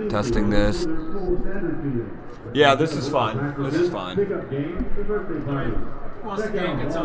Testing this. Yeah, this is fine. This is fine. Once the game gets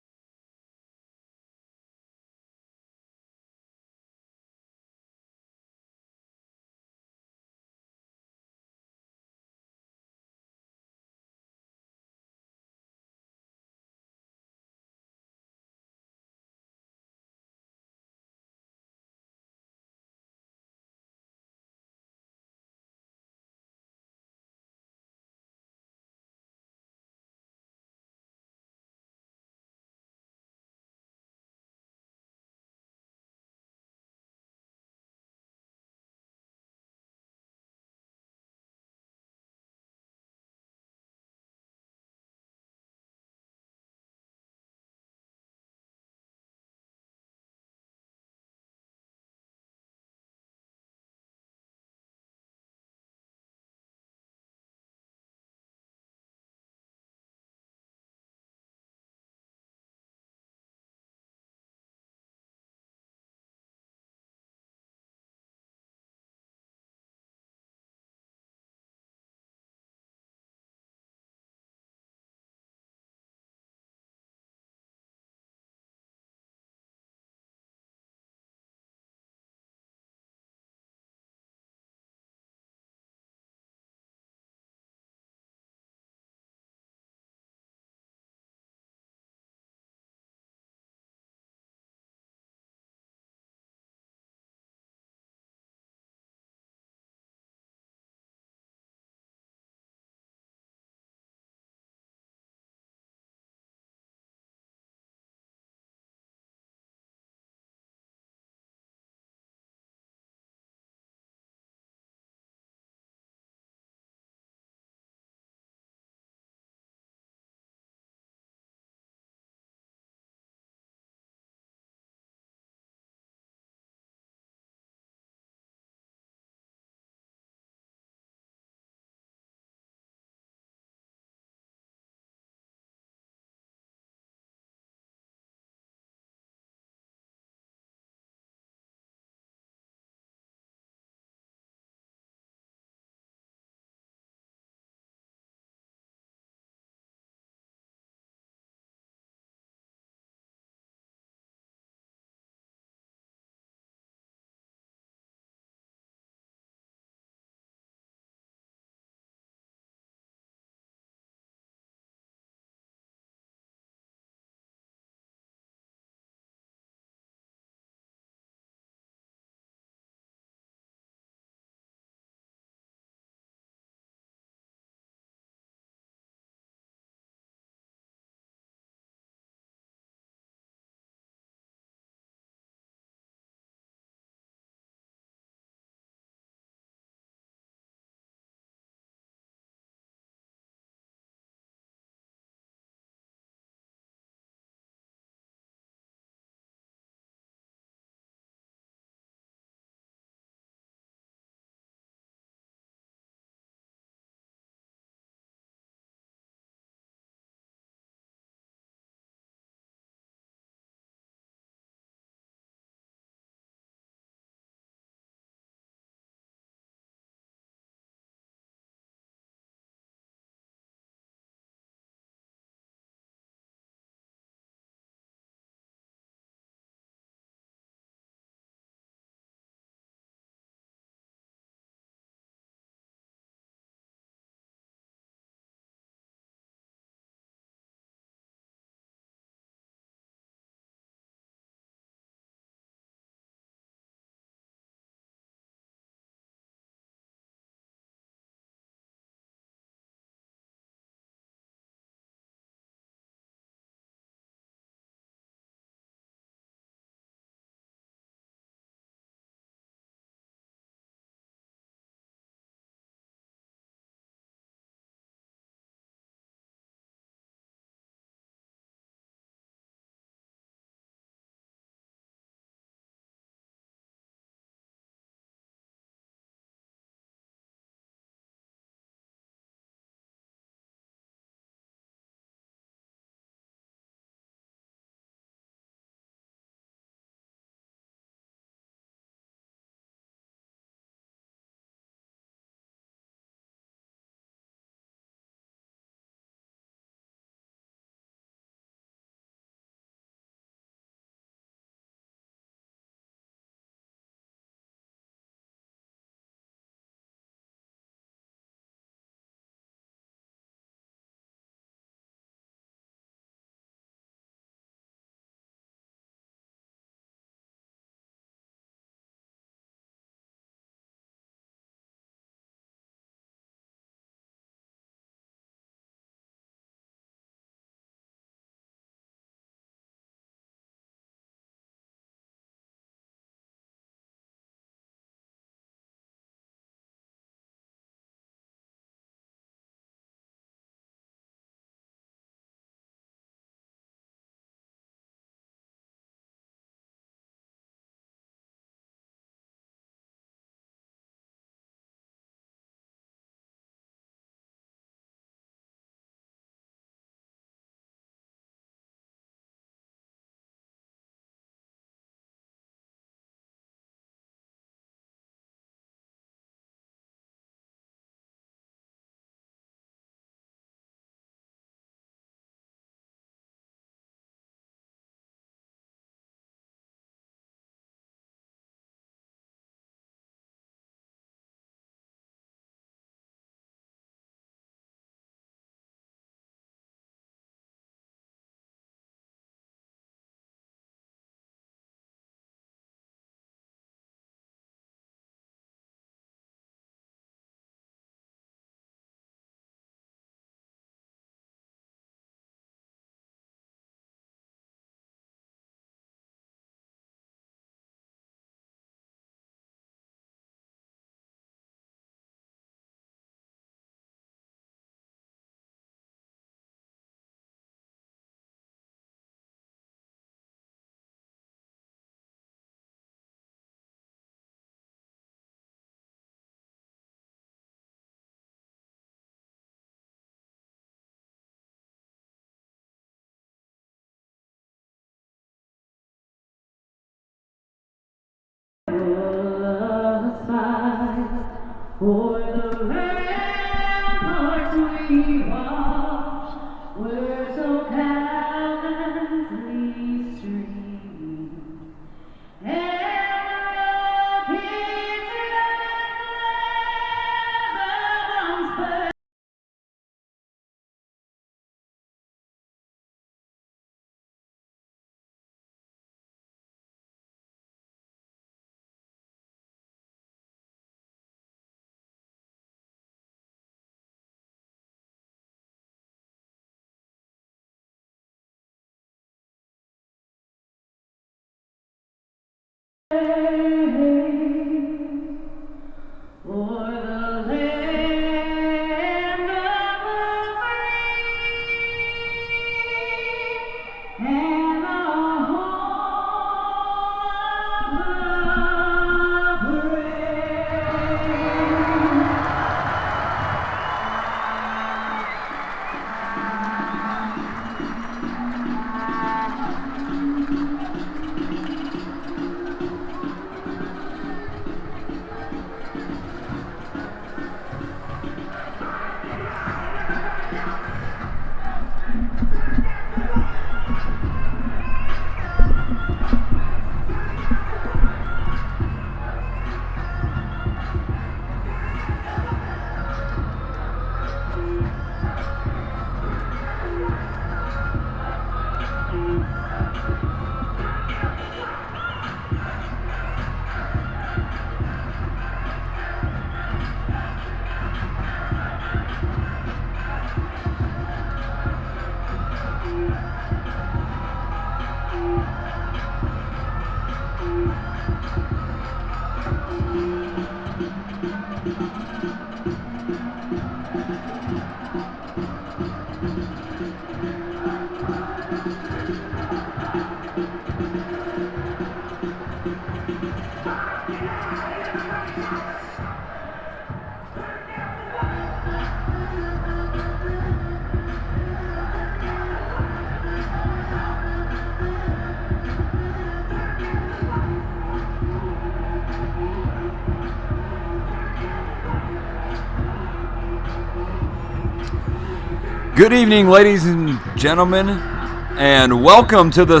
Good evening, ladies and gentlemen, and welcome to the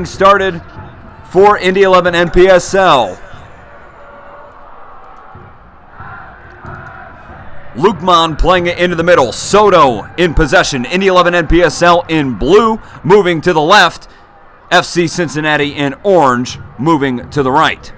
started for Indy 11 NPSL. Lukman playing it into the middle. Soto in possession. Indy 11 NPSL in blue, moving to the left. FC Cincinnati in orange, moving to the right.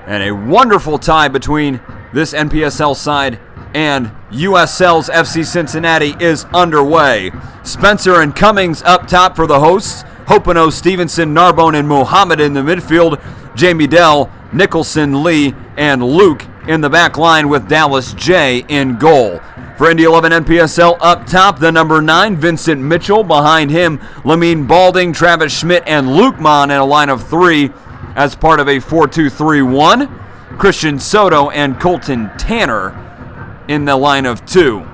And a wonderful tie between this NPSL side and USL's FC Cincinnati is underway. Spencer and Cummings up top for the hosts. Hopino, Stevenson, Narbonne, and Mohammed in the midfield. Jamie Dell, Nicholson, Lee, and Luke in the back line with Dallas J in goal. For Indy 11 NPSL up top, the number 9, Vincent Mitchell. Behind him, Lamine Balding, Travis Schmidt, and Luke Mon in a line of 3 as part of a 4-2-3-1. Christian Soto and Colton Tanner in the line of 2.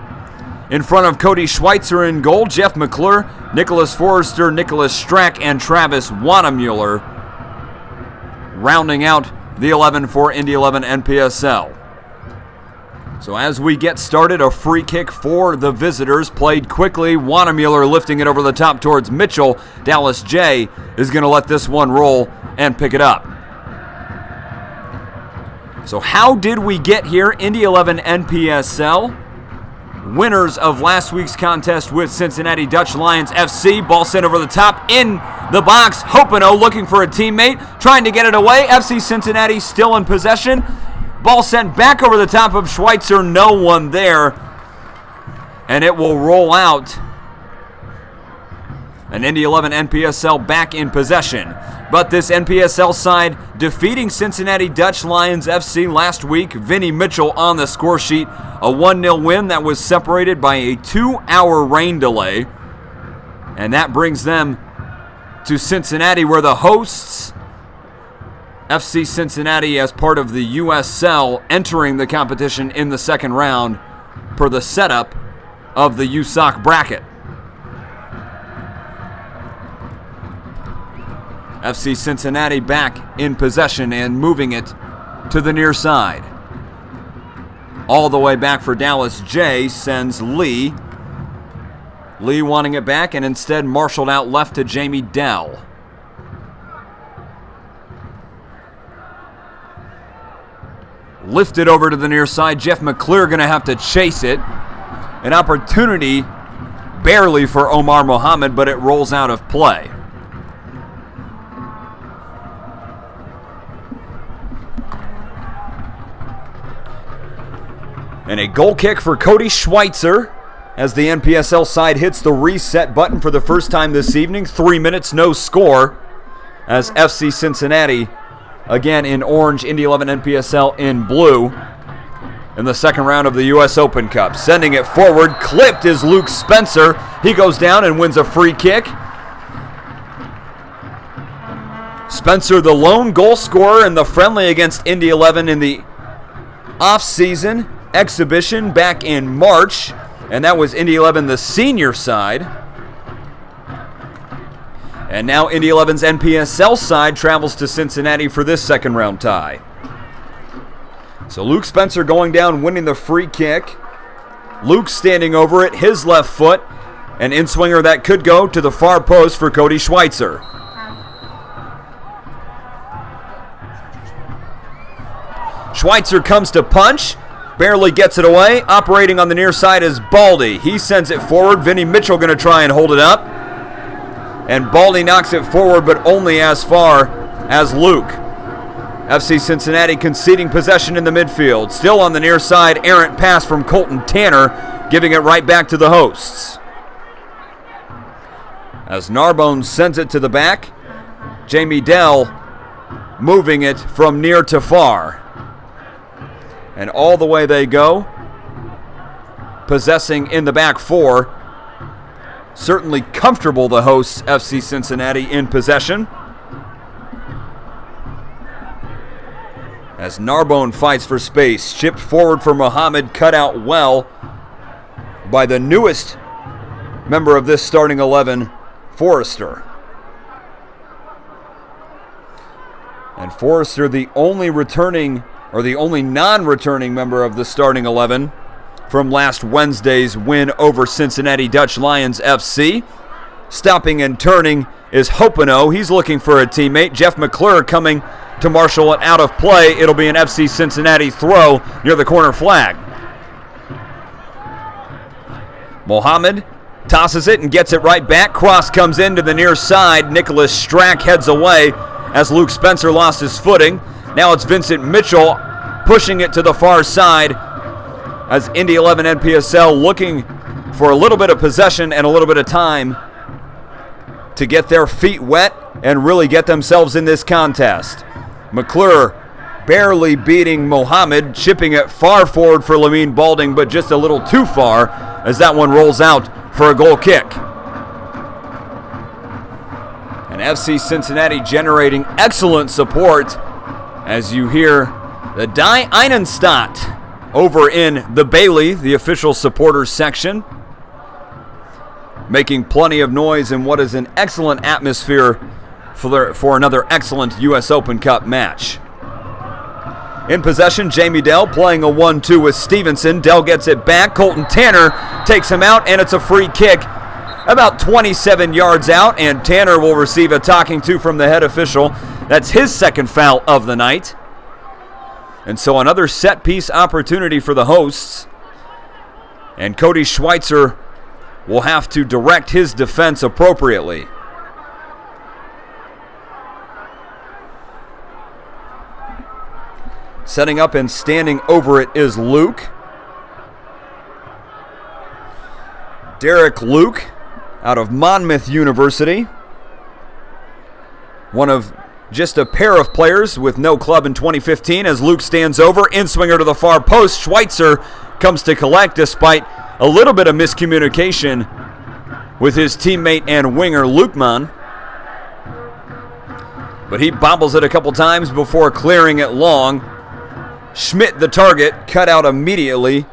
In front of Cody Schweitzer in goal, Jeff McClure, Nicholas Forrester, Nicholas Strack, and Travis Wanamuller rounding out the 11 for Indy 11 NPSL. So as we get started, a free kick for the visitors, played quickly. Wanamueller lifting it over the top towards Mitchell. Dallas J is going to let this one roll and pick it up. So how did we get here? Indy 11 NPSL, winners of last week's contest with Cincinnati Dutch Lions FC. Ball sent over the top in the box. Hopino looking for a teammate, trying to get it away. FC Cincinnati still in possession. Ball sent back over the top of Schweitzer. No one there. And it will roll out. And Indy 11 NPSL back in possession. But this NPSL side defeating Cincinnati Dutch Lions FC last week. Vinny Mitchell on the score sheet. A 1-0 win that was separated by a 2-hour rain delay. And that brings them to Cincinnati, where the hosts, FC Cincinnati, as part of the USL, entering the competition in the second round per the setup of the USOC bracket. FC Cincinnati back in possession and moving it to the near side. All the way back for Dallas J sends Lee. Lee wanting it back and instead marshaled out left to Jamie Dell. Lifted over to the near side. Jeff McClure going to have to chase it. An opportunity barely for Omar Mohammed, but it rolls out of play. And a goal kick for Cody Schweitzer as the NPSL side hits the reset button for the first time this evening. 3 minutes, no score, as FC Cincinnati, again in orange, Indy 11 NPSL in blue, in the second round of the U.S. Open Cup. Sending it forward, clipped is Luke Spencer. He goes down and wins a free kick. Spencer, the lone goal scorer in the friendly against Indy 11 in the off-season exhibition back in March, and that was Indy 11, the senior side. And now Indy 11's NPSL side travels to Cincinnati for this second round tie. So Luke Spencer going down, winning the free kick. Luke standing over it, his left foot, an in-swinger that could go to the far post for Cody Schweitzer. Schweitzer comes to punch. Barely gets it away. Operating on the near side is Baldy. He sends it forward. Vinny Mitchell going to try and hold it up. And Baldy knocks it forward, but only as far as Luke. FC Cincinnati conceding possession in the midfield. Still on the near side, errant pass from Colton Tanner, giving it right back to the hosts. As Narbonne sends it to the back, Jamie Dell moving it from near to far. And all the way they go, possessing in the back four. Certainly comfortable, the hosts, FC Cincinnati, in possession. As Narbonne fights for space, chipped forward for Mohammed, cut out well by the newest member of this starting 11, Forrester. And Forrester, the only non-returning member of the starting 11 from last Wednesday's win over Cincinnati Dutch Lions FC. Stopping and turning is Hopino. He's looking for a teammate. Jeff McClure coming to marshal it out of play. It'll be an FC Cincinnati throw near the corner flag. Mohammed tosses it and gets it right back. Cross comes into the near side. Nicholas Strack heads away as Luke Spencer lost his footing. Now it's Vincent Mitchell pushing it to the far side as Indy 11 NPSL looking for a little bit of possession and a little bit of time to get their feet wet and really get themselves in this contest. McClure barely beating Mohammed, chipping it far forward for Lamine Balding, but just a little too far as that one rolls out for a goal kick. And FC Cincinnati generating excellent support as you hear the Die Einenstadt over in the Bailey, the official supporters section, making plenty of noise in what is an excellent atmosphere for another excellent U.S. Open Cup match. in possession. Jamie Dell playing a 1-2 with Stevenson. Dell gets it back. Colton Tanner takes him out, and it's a free kick about 27 yards out, and Tanner will receive a talking to from the head official. That's his second foul of the night. And so another set-piece opportunity for the hosts. And Cody Schweitzer will have to direct his defense appropriately. Setting up and standing over it is Luke. Derek Luke out of Monmouth University. One of just a pair of players with no club in 2015 as Luke stands over. In-swinger to the far post. Schweitzer comes to collect despite a little bit of miscommunication with his teammate and winger Lukeman. But he bobbles it a couple times before clearing it long. Schmidt, the target, cut out immediately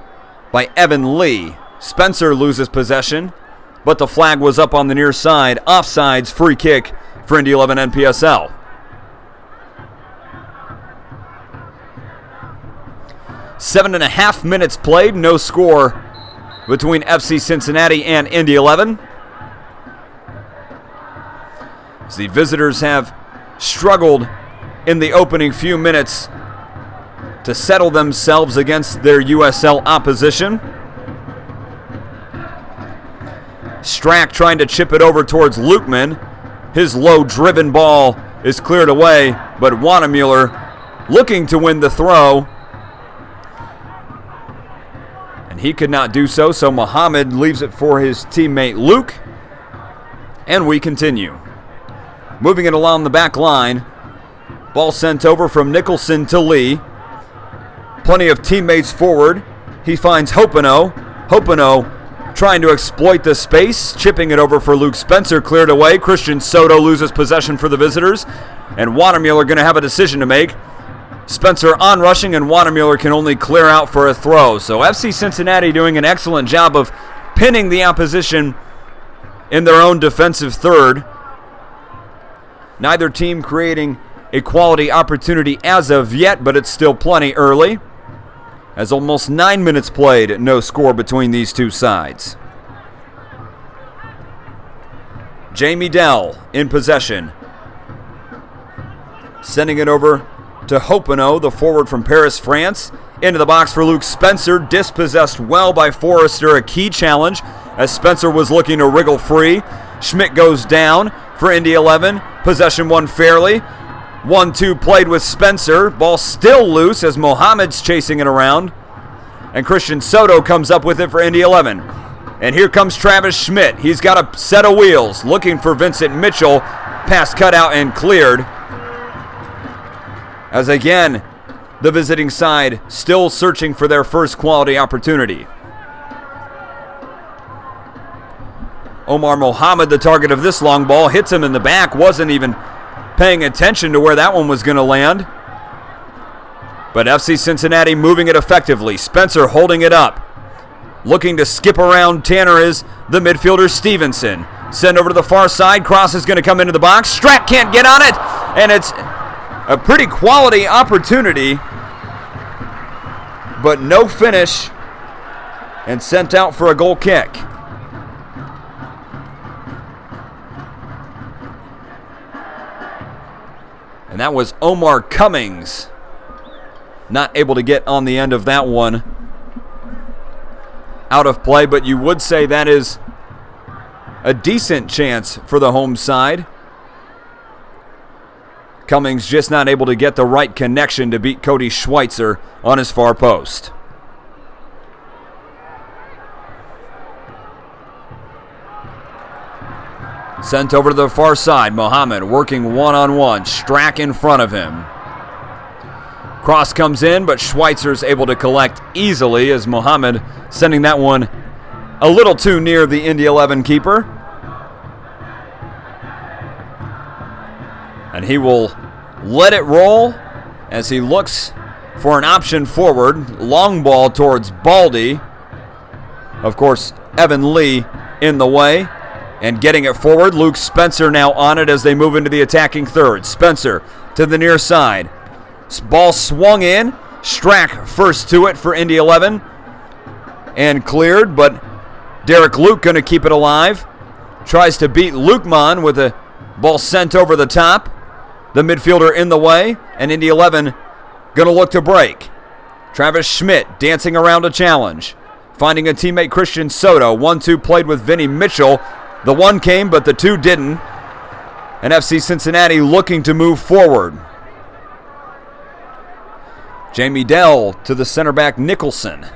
by Evan Lee. Spencer loses possession, but the flag was up on the near side. Offsides, free kick for Indy 11 NPSL. Seven and a half minutes played, no score between FC Cincinnati and Indy 11. As the visitors have struggled in the opening few minutes to settle themselves against their USL opposition. Strack trying to chip it over towards Lukeman. His low-driven ball is cleared away, but Wannemuller looking to win the throw. And he could not do so, so Muhammad leaves it for his teammate Luke. And we continue. Moving it along the back line. Ball sent over from Nicholson to Lee. Plenty of teammates forward. He finds Hopeno. Hopeno trying to exploit the space. Chipping it over for Luke Spencer. Cleared away. Christian Soto loses possession for the visitors. And Wannemuller going to have a decision to make. Spencer on-rushing, and Wannemuller can only clear out for a throw. So FC Cincinnati doing an excellent job of pinning the opposition in their own defensive third. Neither team creating a quality opportunity as of yet, but it's still plenty early. As almost 9 minutes played, no score between these two sides. Jamie Dell in possession. Sending it over to Hopeno, the forward from Paris, France. Into the box for Luke Spencer. Dispossessed well by Forrester. A key challenge as Spencer was looking to wriggle free. Schmidt goes down for Indy 11. Possession won fairly. 1-2 played with Spencer. Ball still loose as Mohamed's chasing it around. And Christian Soto comes up with it for Indy 11. And here comes Travis Schmidt. He's got a set of wheels looking for Vincent Mitchell. Pass cut out and cleared. As again, the visiting side still searching for their first quality opportunity. Omar Mohamed, the target of this long ball, hits him in the back. Wasn't even paying attention to where that one was going to land. But FC Cincinnati moving it effectively. Spencer holding it up. Looking to skip around Tanner is the midfielder Stevenson. Send over to the far side. Cross is going to come into the box. Strack can't get on it. And it's a pretty quality opportunity, but no finish, and sent out for a goal kick. And that was Omar Cummings. Not able to get on the end of that one. Out of play, but you would say that is a decent chance for the home side. Cummings just not able to get the right connection to beat Cody Schweitzer on his far post. Sent over to the far side. Mohamed working one-on-one. Strack in front of him. Cross comes in, but Schweitzer's able to collect easily as Mohamed sending that one a little too near the Indy 11 keeper. And he will let it roll as he looks for an option forward. Long ball towards Baldy. Of course, Evan Lee in the way and getting it forward. Luke Spencer now on it as they move into the attacking third. Spencer to the near side. Ball swung in. Strack first to it for Indy 11 and cleared, but Derek Luke going to keep it alive. Tries to beat Lukeman with a ball sent over the top. The midfielder in the way, and Indy 11 going to look to break. Travis Schmidt dancing around a challenge. Finding a teammate, Christian Soto. 1-2 played with Vinny Mitchell. The one came, but the two didn't. And FC Cincinnati looking to move forward. Jamie Dell to the center back, Nicholson.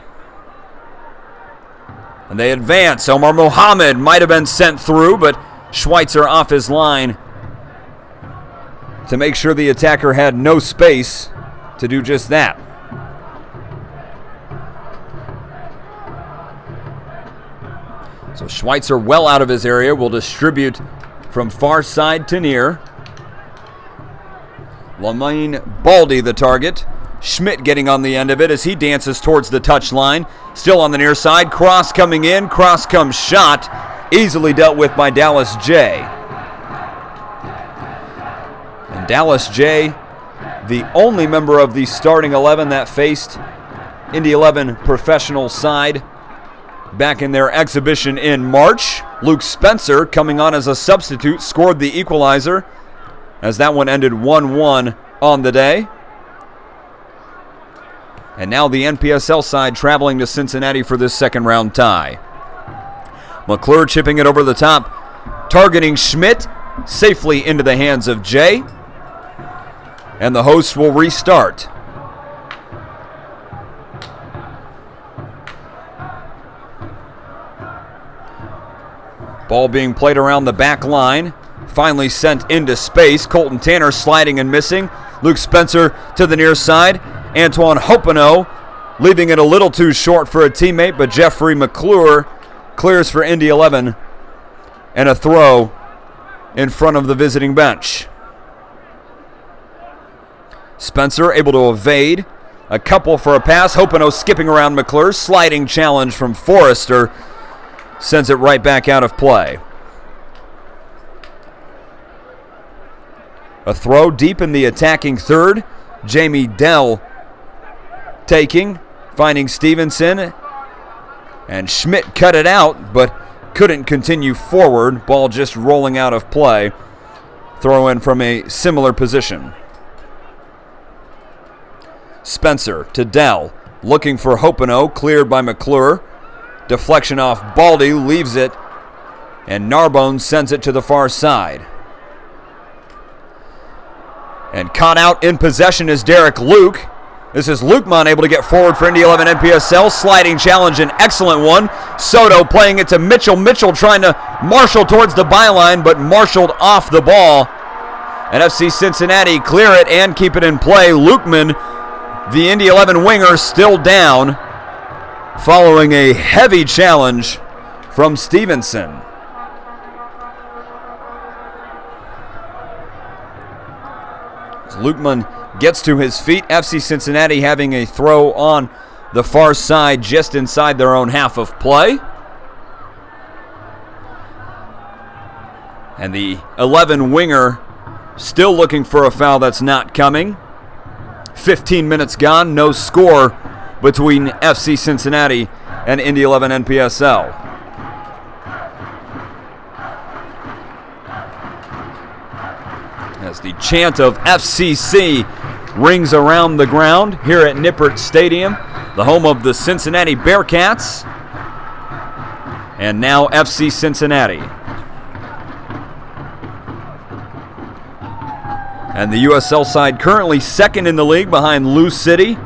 And they advance. Omar Mohamed might have been sent through, but Schweitzer off his line to make sure the attacker had no space to do just that. So Schweitzer well out of his area will distribute from far side to near. Lamine Baldy the target. Schmidt getting on the end of it as he dances towards the touchline. Still on the near side. Cross coming in. Cross comes shot. Easily dealt with by Dallas J. And Dallas J, the only member of the starting 11 that faced Indy 11 professional side back in their exhibition in March. Luke Spencer, coming on as a substitute, scored the equalizer as that one ended 1-1 on the day. And now the NPSL side traveling to Cincinnati for this second round tie. McClure chipping it over the top, targeting Schmidt, safely into the hands of Jay. And the hosts will restart. Ball being played around the back line. Finally sent into space. Colton Tanner sliding and missing. Luke Spencer to the near side. Antoine Hopino leaving it a little too short for a teammate, but Jeffrey McClure clears for Indy 11 and a throw in front of the visiting bench. Spencer able to evade. A couple for a pass. Hopino skipping around McClure. Sliding challenge from Forrester. Sends it right back out of play. A throw deep in the attacking third. Jamie Dell taking, finding Stevenson. And Schmidt cut it out, but couldn't continue forward. Ball just rolling out of play. Throw in from a similar position. Spencer to Dell, looking for Hopino, cleared by McClure. Deflection off Baldy, leaves it, and Narbonne sends it to the far side. And caught out in possession is Derek Luke. This is Lukeman able to get forward for Indy 11 NPSL. Sliding challenge, an excellent one. Soto playing it to Mitchell. Mitchell trying to marshal towards the byline, but marshaled off the ball. And FC Cincinnati clear it and keep it in play. Lukeman, the Indy 11 winger, still down, following a heavy challenge from Stevenson. As Lukeman gets to his feet, FC Cincinnati having a throw on the far side just inside their own half of play. And the 11 winger still looking for a foul that's not coming. 15 minutes gone, no score between FC Cincinnati and Indy 11 NPSL. As the chant of FCC rings around the ground here at Nippert Stadium, the home of the Cincinnati Bearcats, and now FC Cincinnati. And the USL side currently second in the league behind Lou City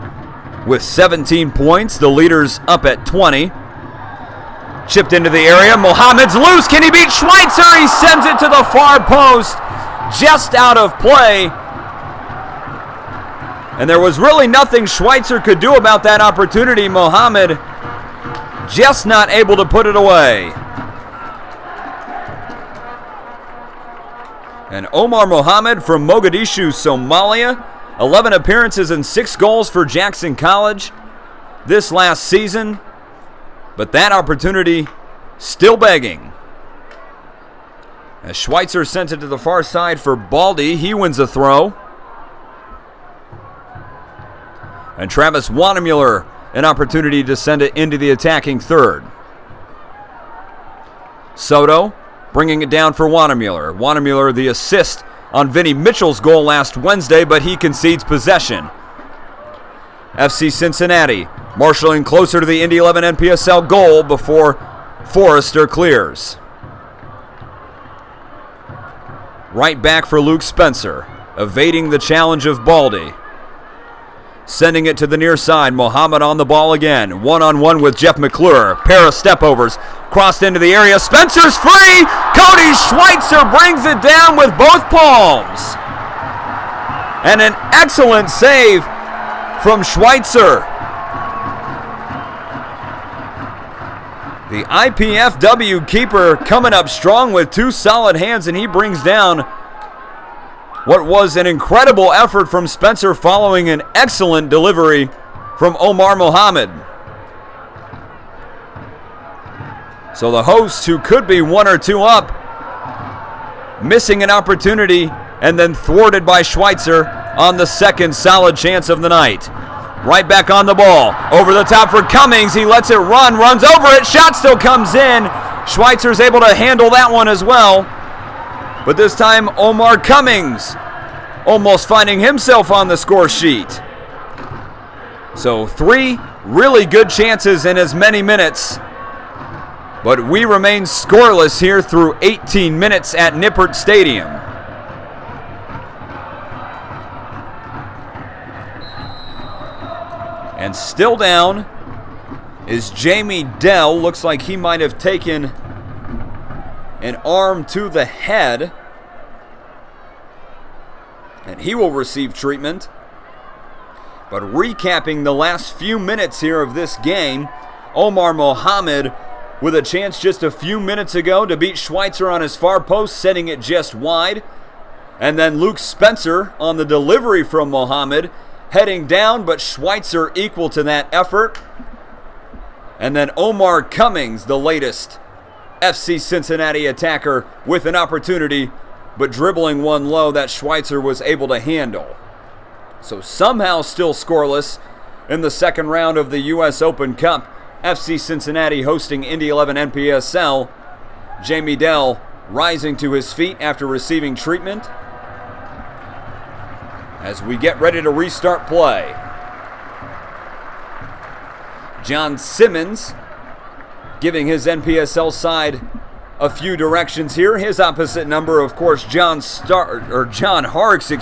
with 17 points. The leaders up at 20. Chipped into the area. Mohamed's loose. Can he beat Schweitzer? He sends it to the far post. Just out of play. And there was really nothing Schweitzer could do about that opportunity. Mohamed just not able to put it away. And Omar Mohamed from Mogadishu, Somalia. 11 appearances and 6 goals for Jackson College this last season. But that opportunity still begging. As Schweitzer sent it to the far side for Baldy. He wins a throw. And Travis Wanamuller, an opportunity to send it into the attacking third. Soto bringing it down for Wanamuller. Wanamuller, the assist on Vinny Mitchell's goal last Wednesday, but he concedes possession. FC Cincinnati marshaling closer to the Indy 11 NPSL goal before Forrester clears. Right back for Luke Spencer, evading the challenge of Baldy. Sending it to the near side. Mohammed on the ball again. One-on-one with Jeff McClure. Pair of step-overs. Crossed into the area. Spencer's free! Cody Schweitzer brings it down with both palms. And an excellent save from Schweitzer. The IPFW keeper coming up strong with two solid hands, and he brings down what was an incredible effort from Spencer following an excellent delivery from Omar Mohammed. So the hosts, who could be 1 or 2 up, missing an opportunity and then thwarted by Schweitzer on the second solid chance of the night. Right back on the ball. Over the top for Cummings. He lets it run, runs over it. Shot still comes in. Schweitzer's able to handle that one as well. But this time, Omar Cummings almost finding himself on the score sheet. So 3 really good chances in as many minutes. But we remain scoreless here through 18 minutes at Nippert Stadium. And still down is Jamie Dell. Looks like he might have taken an arm to the head. And he will receive treatment. But recapping the last few minutes here of this game, Omar Mohammed with a chance just a few minutes ago to beat Schweitzer on his far post, setting it just wide. And then Luke Spencer on the delivery from Mohammed, heading down, but Schweitzer equal to that effort. And then Omar Cummings, the latest FC Cincinnati attacker, with an opportunity, but dribbling one low that Schweitzer was able to handle. So somehow still scoreless in the second round of the U.S. Open Cup. FC Cincinnati hosting Indy 11 NPSL. Jamie Dell rising to his feet after receiving treatment as we get ready to restart play. John Simmons giving his NPSL side a few directions here. His opposite number, of course, John Harks,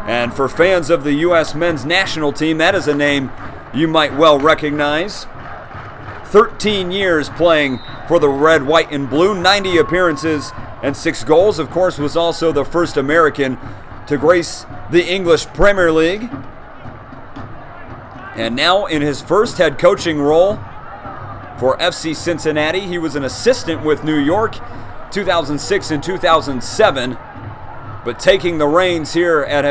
And for fans of the U.S. men's national team, that is a name you might well recognize. 13 years playing for the red, white, and blue, 90 appearances and 6 goals. Of course, was also the first American to grace the English Premier League. And now in his first head coaching role for FC Cincinnati, he was an assistant with New York 2006 and 2007, but taking the reins here at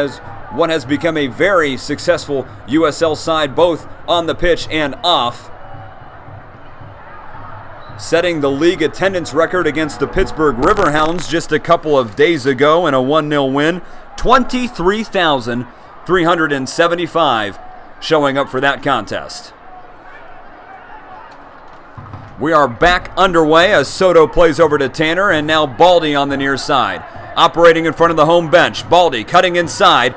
what has become a very successful USL side, both on the pitch and off. Setting the league attendance record against the Pittsburgh Riverhounds just a couple of days ago in a 1-0 win. 23,375 showing up for that contest. We are back underway as Soto plays over to Tanner, and now Baldy on the near side. Operating in front of the home bench. Baldy cutting inside.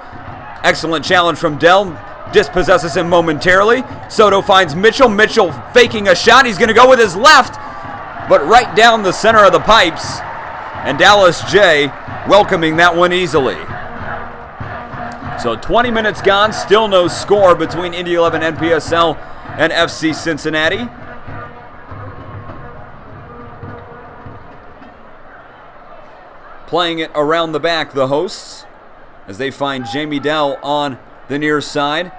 Excellent challenge from Dell. Dispossesses him momentarily. Soto finds Mitchell. Mitchell faking a shot. He's going to go with his left, but right down the center of the pipes. And Dallas J welcoming that one easily. So 20 minutes gone. Still no score between Indy 11 NPSL and FC Cincinnati. Playing it around the back, the hosts, as they find Jamie Dell on the near side.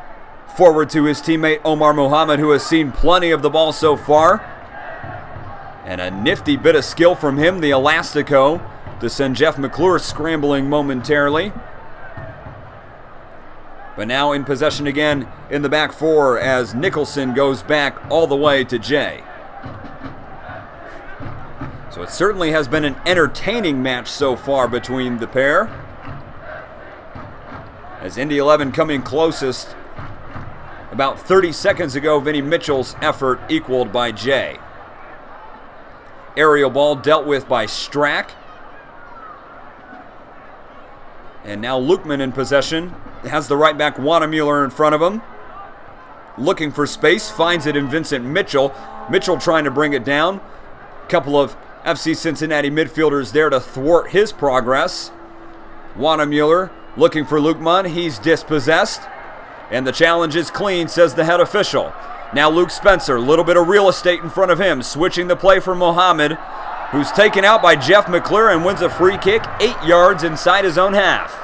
Forward to his teammate Omar Mohammed, who has seen plenty of the ball so far. And a nifty bit of skill from him, the Elastico, to send Jeff McClure scrambling momentarily. But now in possession again in the back four as Nicholson goes back all the way to Jay. So it certainly has been an entertaining match so far between the pair, as Indy 11 coming closest About 30 seconds ago, Vinny Mitchell's effort equaled by Jay. Aerial ball dealt with by Strack. And now Lukeman in possession. Has the right back Wanamueller in front of him. Looking for space, finds it in Vincent Mitchell. Mitchell trying to bring it down. Couple of FC Cincinnati midfielders there to thwart his progress. Wanamueller looking for Lukeman. He's dispossessed. And the challenge is clean, says the head official. Now Luke Spencer, a little bit of real estate in front of him. Switching the play for Mohammed, who's taken out by Jeff McClure and wins a free kick 8 yards inside his own half.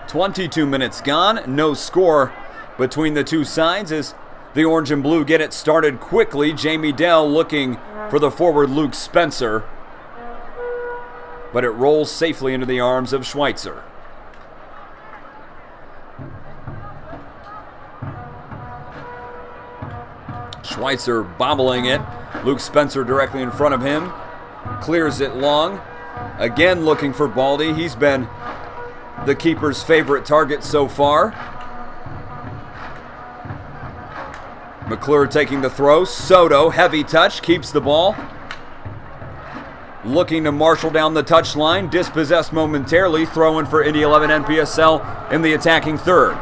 22 minutes gone, no score between the two sides as the orange and blue get it started quickly. Jamie Dell looking for the forward Luke Spencer, but it rolls safely into the arms of Schweitzer. Schweitzer bobbling it. Luke Spencer directly in front of him. Clears it long. Again looking for Baldy. He's been the keeper's favorite target so far. McClure taking the throw. Soto, heavy touch, keeps the ball. Looking to marshal down the touchline. Dispossessed momentarily. Throw in for Indy 11 NPSL in the attacking third.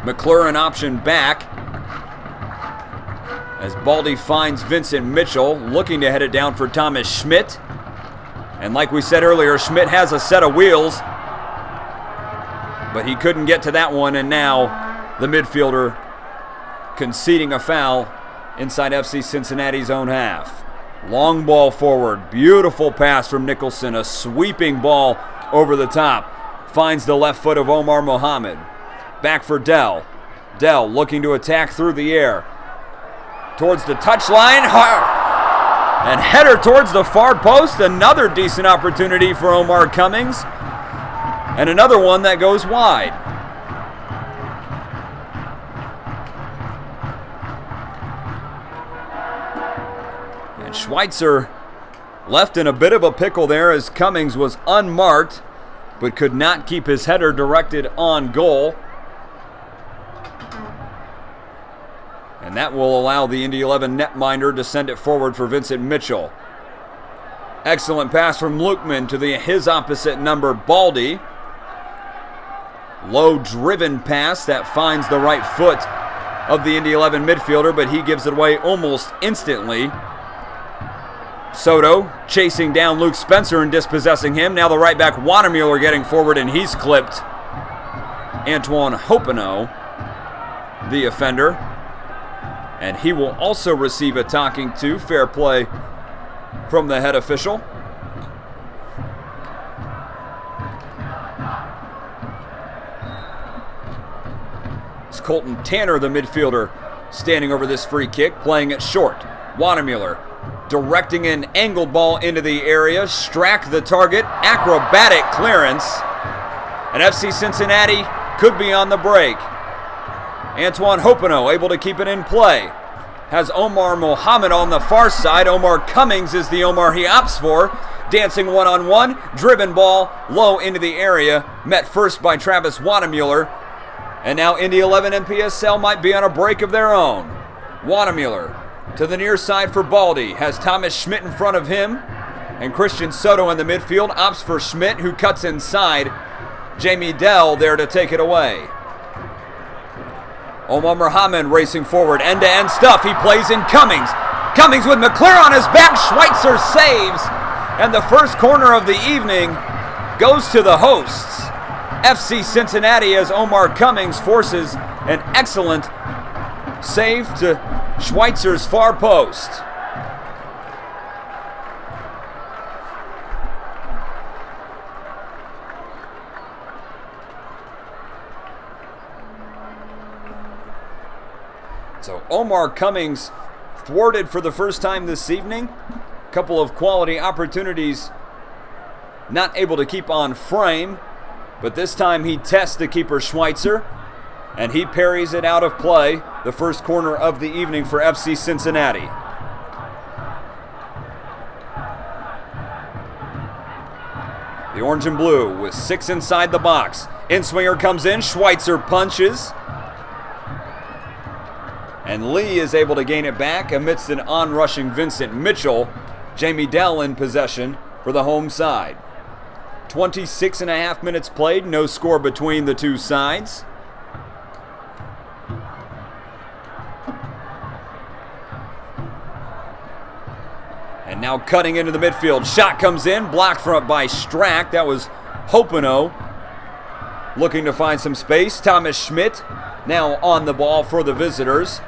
McClure an option back as Baldy finds Vincent Mitchell, looking to head it down for Thomas Schmidt. And like we said earlier, Schmidt has a set of wheels, but he couldn't get to that one, and now the midfielder conceding a foul inside FC Cincinnati's own half. Long ball forward, beautiful pass from Nicholson, a sweeping ball over the top. Finds the left foot of Omar Mohammed. Back for Dell. Dell looking to attack through the air. Towards the touchline. And header towards the far post. Another decent opportunity for Omar Cummings. And another one that goes wide. And Schweitzer left in a bit of a pickle there as Cummings was unmarked, but could not keep his header directed on goal. And that will allow the Indy 11 netminder to send it forward for Vincent Mitchell. Excellent pass from Lukeman to his opposite number, Baldy. Low driven pass that finds the right foot of the Indy 11 midfielder, but he gives it away almost instantly. Soto chasing down Luke Spencer and dispossessing him. Now the right back Wanamueller getting forward, and he's clipped. Antoine Hopino, the offender. And he will also receive a talking to. Fair play from the head official. It's Colton Tanner, the midfielder, standing over this free kick, playing it short. Wanamueller directing an angled ball into the area. Strack the target. Acrobatic clearance. And FC Cincinnati could be on the break. Antoine Hopino able to keep it in play. Has Omar Mohammed on the far side. Omar Cummings is the Omar he opts for. Dancing one-on-one. Driven ball low into the area. Met first by Travis Wanamueller. And now Indy 11 and PSL might be on a break of their own. Wanamueller to the near side for Baldy. Has Thomas Schmidt in front of him. And Christian Soto in the midfield. Opts for Schmidt, who cuts inside. Jamie Dell there to take it away. Omar Mohammed racing forward, end-to-end stuff. He plays in Cummings. Cummings with McClure on his back. Schweitzer saves. And the first corner of the evening goes to the hosts. FC Cincinnati, as Omar Cummings forces an excellent save to Schweitzer's far post. So Omar Cummings thwarted for the first time this evening. A couple of quality opportunities not able to keep on frame, but this time he tests the keeper Schweitzer, and he parries it out of play. The first corner of the evening for FC Cincinnati. The orange and blue with 6 inside the box. In-swinger comes in, Schweitzer punches. And Lee is able to gain it back amidst an on-rushing Vincent Mitchell. Jamie Dell in possession for the home side. 26 and a half minutes played, no score between the two sides. And now cutting into the midfield. Shot comes in, blocked front by Strack. That was Hopeno looking to find some space. Thomas Schmidt now on the ball for the visitors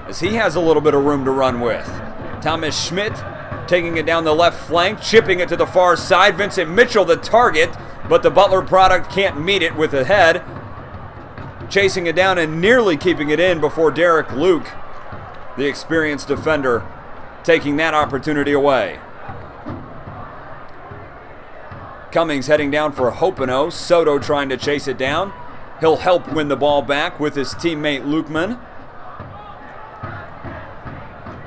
as he has a little bit of room to run with. Thomas Schmidt taking it down the left flank, chipping it to the far side. Vincent Mitchell the target, but the Butler product can't meet it with the head. Chasing it down and nearly keeping it in before Derek Luke, the experienced defender, taking that opportunity away. Cummings heading down for Hopeno. Soto trying to chase it down. He'll help win the ball back with his teammate Lukeman.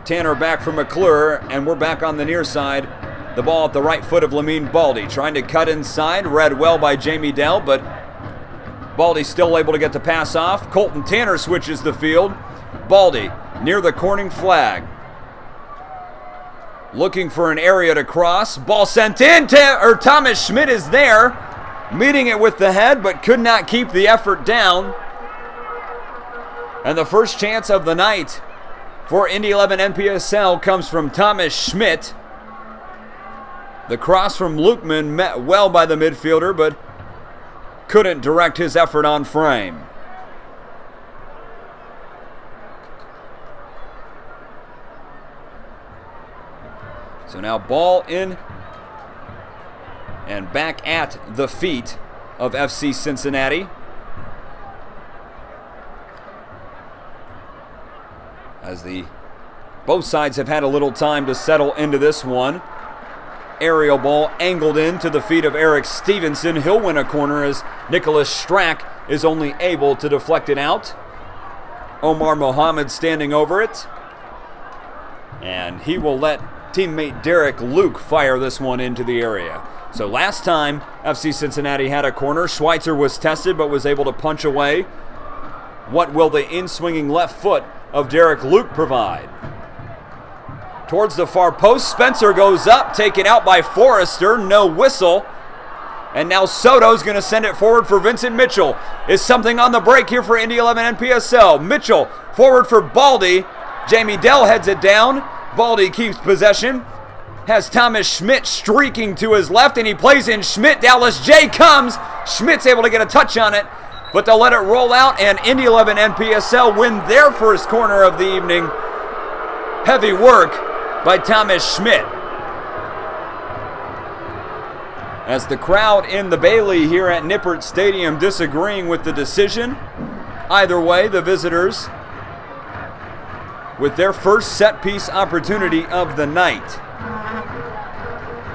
Tanner back for McClure, and we're back on the near side. The ball at the right foot of Lamine Baldy. Trying to cut inside. Read well by Jamie Dell, but Baldy still able to get the pass off. Colton Tanner switches the field. Baldy near the corning flag. Looking for an area to cross. Ball sent in. Thomas Schmidt is there. Meeting it with the head, but could not keep the effort down. And the first chance of the night for Indy 11 NPSL comes from Thomas Schmidt. The cross from Lukeman met well by the midfielder, but couldn't direct his effort on frame. So now ball in and back at the feet of FC Cincinnati. As both sides have had a little time to settle into this one. Aerial ball angled in to the feet of Eric Stevenson. He'll win a corner as Nicholas Strack is only able to deflect it out. Omar Mohammed standing over it. And he will let teammate Derek Luke fire this one into the area. So last time FC Cincinnati had a corner, Schweitzer was tested but was able to punch away. What will the in-swinging left foot of Derek Luke provide? Towards the far post, Spencer goes up, taken out by Forrester, no whistle. And now Soto's going to send it forward for Vincent Mitchell. Is something on the break here for Indy 11 NPSL. Mitchell forward for Baldy. Jamie Dell heads it down. Baldy keeps possession. Has Thomas Schmidt streaking to his left, and he plays in Schmidt. Dallas J comes. Schmidt's able to get a touch on it, but they'll let it roll out, and Indy 11 NPSL win their first corner of the evening. Heavy work by Thomas Schmidt. As the crowd in the Bailey here at Nippert Stadium disagreeing with the decision. Either way, the visitors with their first set-piece opportunity of the night.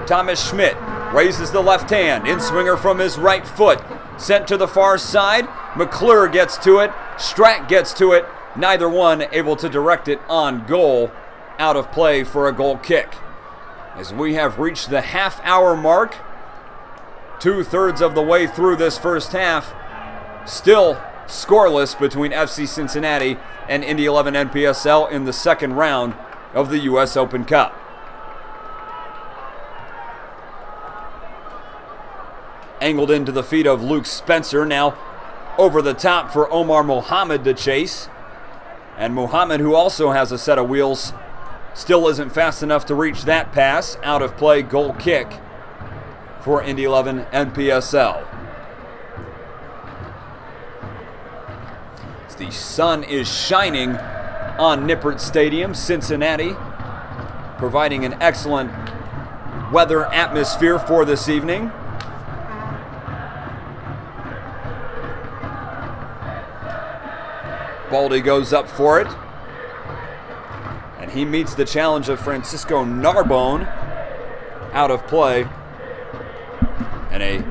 Thomas Schmidt raises the left hand. In-swinger from his right foot. Sent to the far side. McClure gets to it. Strack gets to it. Neither one able to direct it on goal. Out of play for a goal kick. As we have reached the half-hour mark, 2/3 of the way through this first half, still scoreless between FC Cincinnati and Indy 11 NPSL in the second round of the U.S. Open Cup. Angled into the feet of Luke Spencer, now over the top for Omar Mohammed to chase. And Mohammed, who also has a set of wheels, still isn't fast enough to reach that pass. Out of play, goal kick for Indy 11 NPSL. The sun is shining on Nippert Stadium, Cincinnati, providing an excellent weather atmosphere for this evening. Baldy goes up for it, and he meets the challenge of Francisco Narbone. Out of play, and a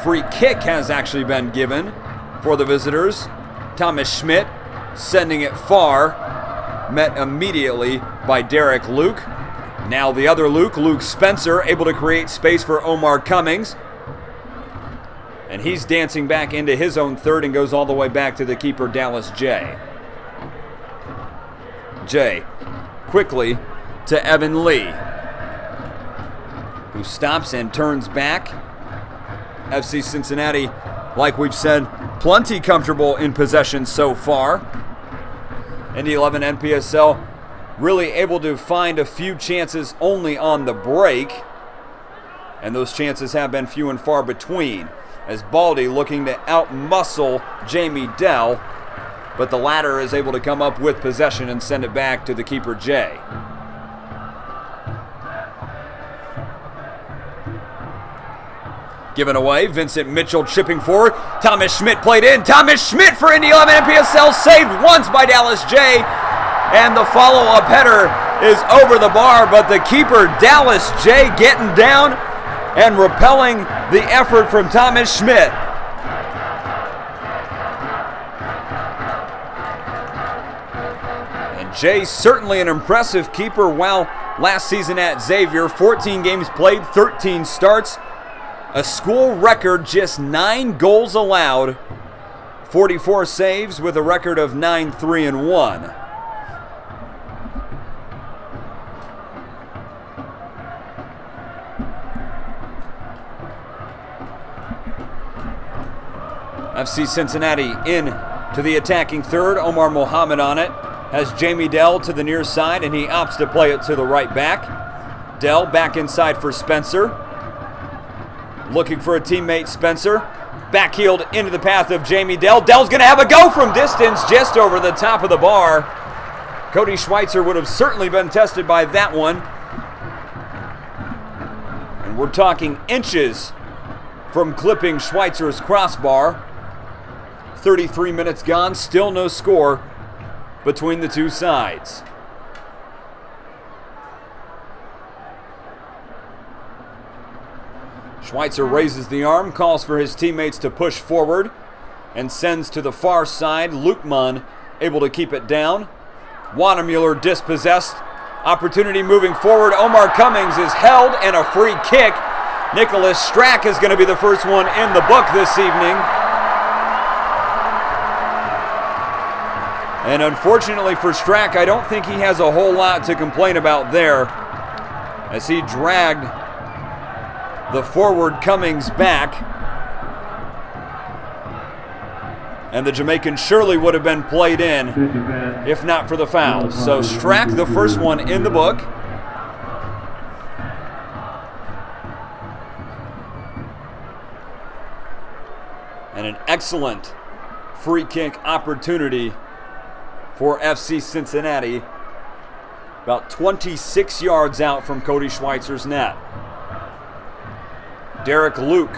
free kick has actually been given for the visitors. Thomas Schmidt sending it far, met immediately by Derek Luke. Now the other Luke Spencer, able to create space for Omar Cummings. And he's dancing back into his own third and goes all the way back to the keeper, Dallas J. J quickly to Evan Lee, who stops and turns back. FC Cincinnati, like we've said, plenty comfortable in possession so far. Indy 11 NPSL really able to find a few chances only on the break, and those chances have been few and far between, as Baldy looking to outmuscle Jamie Dell, but the latter is able to come up with possession and send it back to the keeper, Jay. Given away, Vincent Mitchell chipping forward. Thomas Schmidt played in. Thomas Schmidt for Indy 11 NPSL, saved once by Dallas J. And the follow-up header is over the bar, but the keeper, Dallas J, getting down and repelling the effort from Thomas Schmidt. And J certainly an impressive keeper. While last season at Xavier, 14 games played, 13 starts, a school record, just 9 goals allowed, 44 saves with a record of 9-3-1. FC Cincinnati in to the attacking third. Omar Mohammed on it. Has Jamie Dell to the near side, and he opts to play it to the right back. Dell back inside for Spencer. Looking for a teammate, Spencer. Backheeled into the path of Jamie Dell. Dell's going to have a go from distance just over the top of the bar. Cody Schweitzer would have certainly been tested by that one. And we're talking inches from clipping Schweitzer's crossbar. 33 minutes gone, still no score between the two sides. Schweitzer raises the arm, calls for his teammates to push forward, and sends to the far side. Lukman able to keep it down. Wanamuller dispossessed. Opportunity moving forward. Omar Cummings is held, and a free kick. Nicholas Strack is going to be the first one in the book this evening. And unfortunately for Strack, I don't think he has a whole lot to complain about there, as he dragged the forward Cummings back. And the Jamaican surely would have been played in if not for the foul. So Strack, the first one in the book. And an excellent free kick opportunity for FC Cincinnati, about 26 yards out from Cody Schweitzer's net. Derek Luke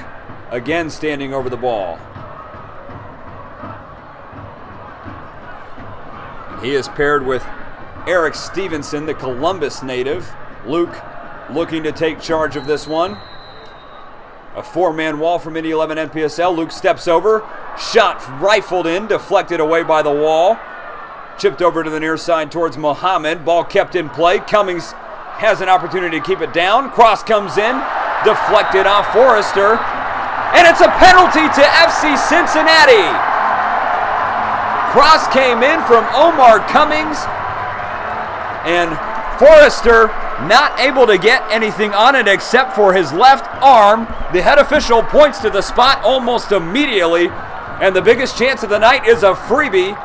again standing over the ball. He is paired with Eric Stevenson, the Columbus native. Luke looking to take charge of this one. A 4-man wall from Indy 11 NPSL. Luke steps over, shot rifled in, deflected away by the wall. Chipped over to the near side towards Mohammed. Ball kept in play. Cummings has an opportunity to keep it down. Cross comes in, deflected off Forrester. And it's a penalty to FC Cincinnati. Cross came in from Omar Cummings. And Forrester not able to get anything on it except for his left arm. The head official points to the spot almost immediately. And the biggest chance of the night is a freebie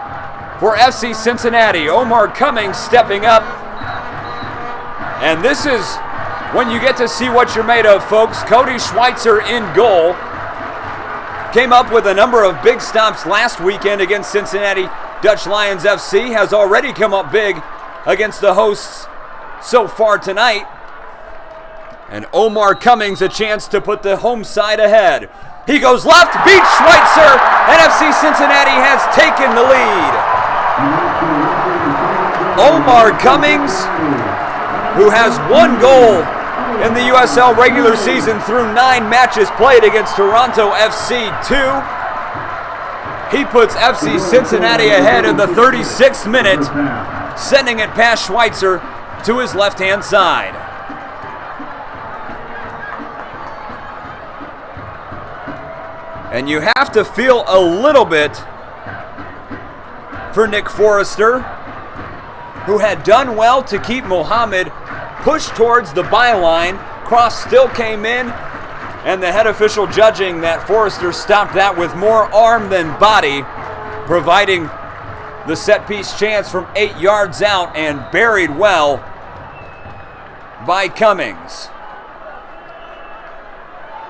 for FC Cincinnati. Omar Cummings stepping up. And this is when you get to see what you're made of, folks. Cody Schweitzer in goal. Came up with a number of big stops last weekend against Cincinnati Dutch Lions FC. Has already come up big against the hosts so far tonight. And Omar Cummings a chance to put the home side ahead. He goes left, beats Schweitzer, and FC Cincinnati has taken the lead. Omar Cummings, who has 1 goal in the USL regular season through 9 matches played against Toronto FC 2. He puts FC Cincinnati ahead in the 36th minute, sending it past Schweitzer to his left-hand side. And you have to feel a little bit for Nick Forrester, who had done well to keep Muhammad pushed towards the byline. Cross still came in, and the head official judging that Forrester stopped that with more arm than body, providing the set piece chance from 8 yards out and buried well by Cummings.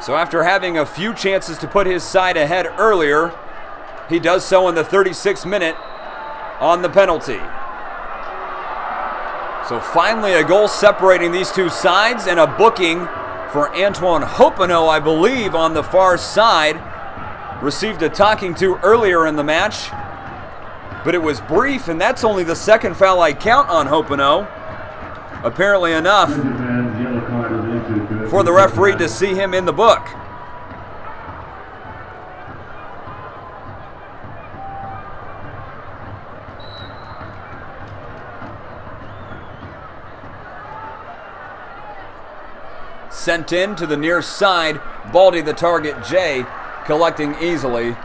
So after having a few chances to put his side ahead earlier, he does so in the 36th minute on the penalty. So finally a goal separating these two sides, and a booking for Antoine Hopino, I believe, on the far side. Received a talking to earlier in the match, but it was brief, and that's only the second foul I count on Hopino. Apparently enough for the referee to see him in the book. Sent in to the near side, Baldy the target, Jay collecting easily.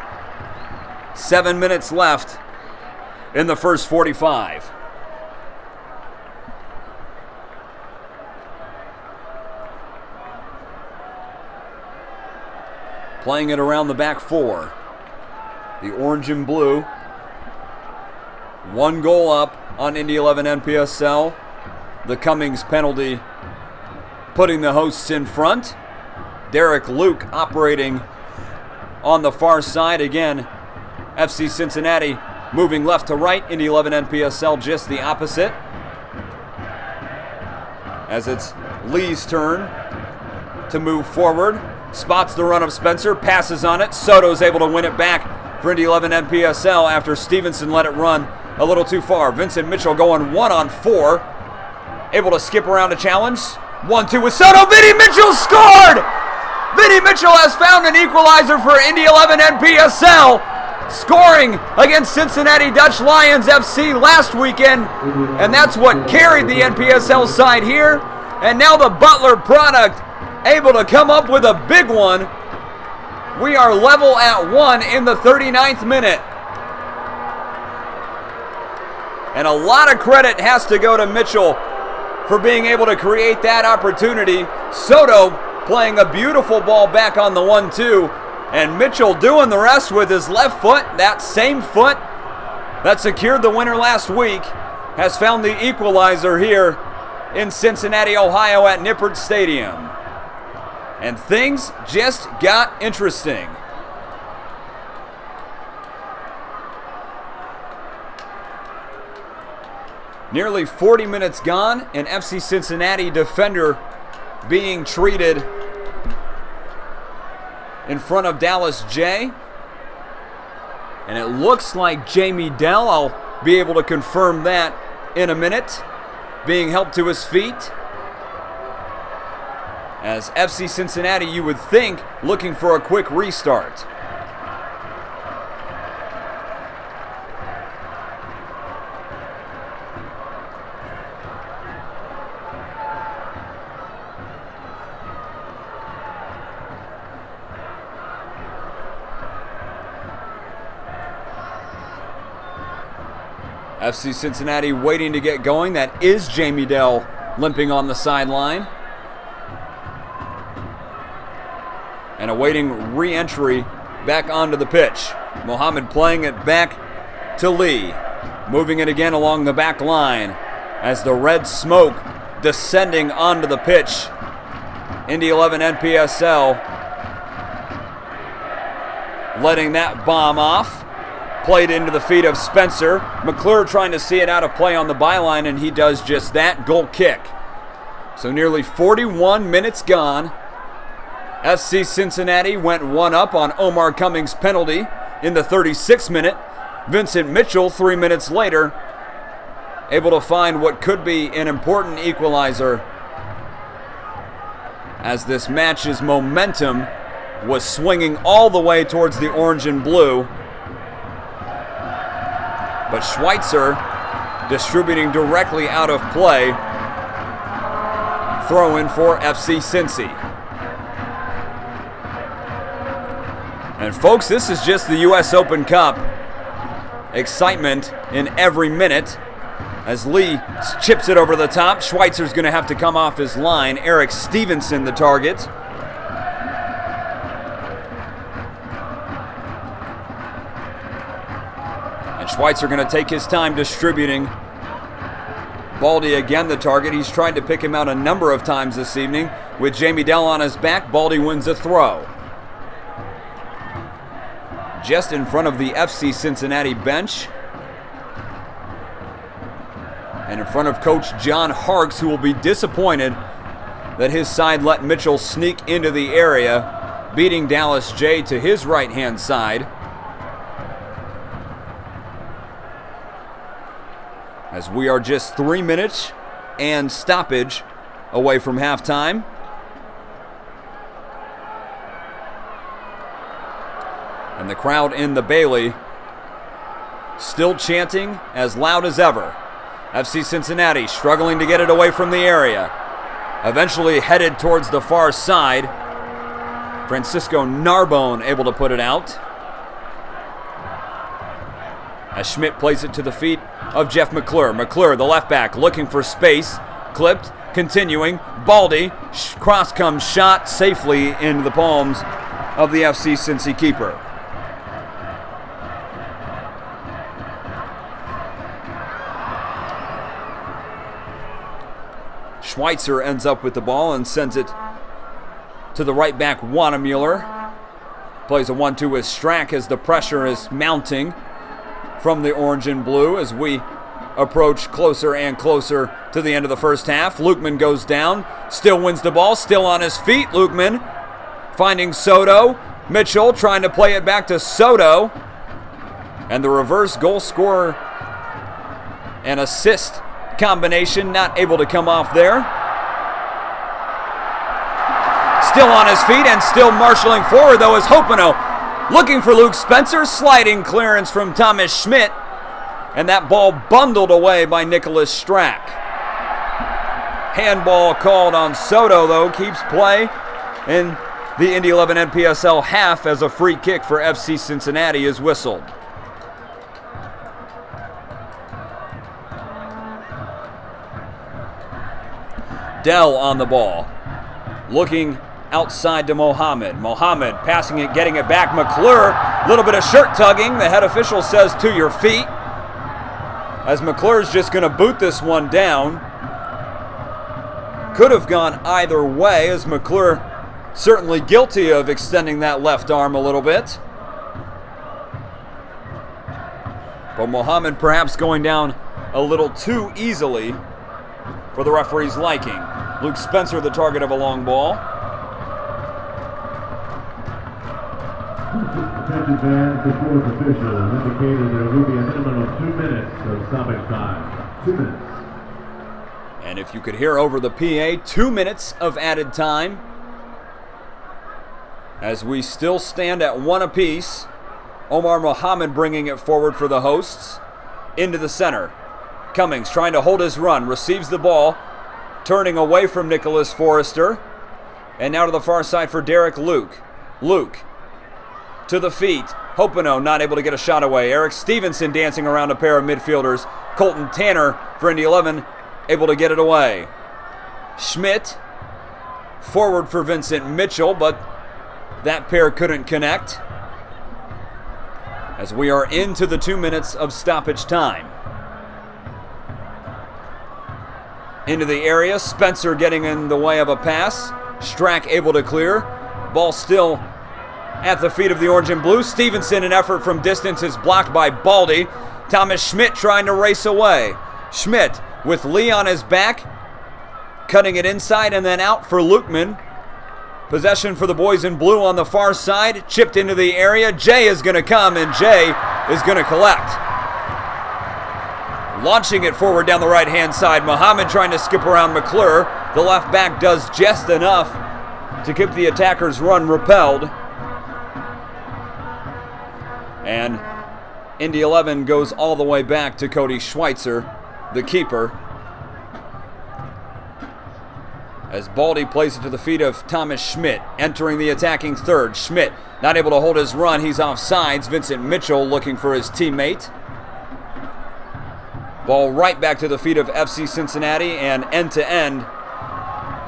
7 minutes left in the first 45. Playing it around the back four. The orange and blue. 1 goal up on Indy 11 NPSL. The Cummings penalty putting the hosts in front. Derek Luke operating on the far side. Again, FC Cincinnati moving left to right. Indy 11 NPSL just the opposite. As it's Lee's turn to move forward. Spots the run of Spencer, passes on it. Soto's able to win it back for Indy 11 NPSL after Stevenson let it run a little too far. Vincent Mitchell going 1-on-4. Able to skip around a challenge. 1-2 with Soto. Vinny Mitchell scored! Vinny Mitchell has found an equalizer for Indy 11 NPSL, scoring against Cincinnati Dutch Lions FC last weekend, and that's what carried the NPSL side here. And now the Butler product able to come up with a big one. We are level at 1 in the 39th minute. And a lot of credit has to go to Mitchell for being able to create that opportunity. Soto playing a beautiful ball back on the 1-2, and Mitchell doing the rest with his left foot. That same foot that secured the winner last week has found the equalizer here in Cincinnati, Ohio at Nippert Stadium. And things just got interesting. Nearly 40 minutes gone, an FC Cincinnati defender being treated in front of Dallas J. And it looks like Jamie Dell, I'll be able to confirm that in a minute, being helped to his feet. As FC Cincinnati, you would think, looking for a quick restart. FC Cincinnati waiting to get going. That is Jamie Dell limping on the sideline. And awaiting re-entry back onto the pitch. Mohammed playing it back to Lee. Moving it again along the back line as the red smoke descending onto the pitch. Indy 11 NPSL letting that bomb off. Played into the feet of Spencer. McClure trying to see it out of play on the byline, and he does just that. Goal kick. So nearly 41 minutes gone. FC Cincinnati went 1 up on Omar Cummings' penalty in the 36th minute. Vincent Mitchell, 3 minutes later, able to find what could be an important equalizer, as this match's momentum was swinging all the way towards the orange and blue. But Schweitzer distributing directly out of play. Throw in for FC Cincy. And folks, this is just the U.S. Open Cup. Excitement in every minute as Lee chips it over the top. Schweitzer's going to have to come off his line. Eric Stevenson, the target. And Schweitzer going to take his time distributing. Baldy again the target. He's tried to pick him out a number of times this evening. With Jamie Dell on his back, Baldy wins a throw. Just in front of the FC Cincinnati bench. And in front of Coach John Harkes, who will be disappointed that his side let Mitchell sneak into the area, beating Dallas J to his right-hand side. As we are just 3 minutes and stoppage away from halftime. And the crowd in the Bailey still chanting as loud as ever. FC Cincinnati struggling to get it away from the area. Eventually headed towards the far side. Francisco Narbone able to put it out. As Schmidt plays it to the feet of Jeff McClure. McClure, the left back, looking for space. Clipped, continuing. Baldy, cross comes shot safely into the palms of the FC Cincy keeper. Schweitzer ends up with the ball and sends it to the right back, Wanamuller. Plays a 1-2 with Strack as the pressure is mounting from the orange and blue as we approach closer and closer to the end of the first half. Lukeman goes down, still wins the ball, still on his feet. Lukeman finding Soto. Mitchell trying to play it back to Soto. And the reverse goal scorer and assist combination not able to come off there. Still on his feet and still marshaling forward though is Hopino. Looking for Luke Spencer, sliding clearance from Thomas Schmidt. And that ball bundled away by Nicholas Strack. Handball called on Soto though, keeps play in the Indy 11 NPSL half as a free kick for FC Cincinnati is whistled. Dell on the ball, looking outside to Mohammed. Mohammed passing it, getting it back. McClure, a little bit of shirt tugging. The head official says to your feet. As McClure's just going to boot this one down. Could have gone either way as McClure certainly guilty of extending that left arm a little bit. But Mohammed perhaps going down a little too easily for the referee's liking. Luke Spencer, the target of a long ball. Attention fans, the fourth official has indicated there will be a minimum of 2 minutes of stoppage time. 2 minutes. And if you could hear over the PA, 2 minutes of added time. As we still stand at one apiece. Omar Mohammed bringing it forward for the hosts. Into the center. Cummings trying to hold his run, receives the ball, turning away from Nicholas Forrester. And now to the far side for Derek Luke. Luke to the feet. Hopino not able to get a shot away. Eric Stevenson dancing around a pair of midfielders. Colton Tanner for Indy 11 able to get it away. Schmidt forward for Vincent Mitchell, but that pair couldn't connect. As we are into the 2 minutes of stoppage time. Into the area, Spencer getting in the way of a pass. Strack able to clear. Ball still at the feet of the orange and blue. Stevenson, an effort from distance, is blocked by Baldy. Thomas Schmidt trying to race away. Schmidt with Lee on his back, cutting it inside and then out for Lukeman. Possession for the boys in blue on the far side. Chipped into the area. Jay is going to come and Jay is going to collect. Launching it forward down the right-hand side. Mohammed trying to skip around McClure. The left back does just enough to keep the attacker's run repelled. And Indy 11 goes all the way back to Cody Schweitzer, the keeper. as Baldy plays it to the feet of Thomas Schmidt, entering the attacking third. Schmidt not able to hold his run. He's off sides. Vincent Mitchell looking for his teammate. Ball right back to the feet of FC Cincinnati, and end to end,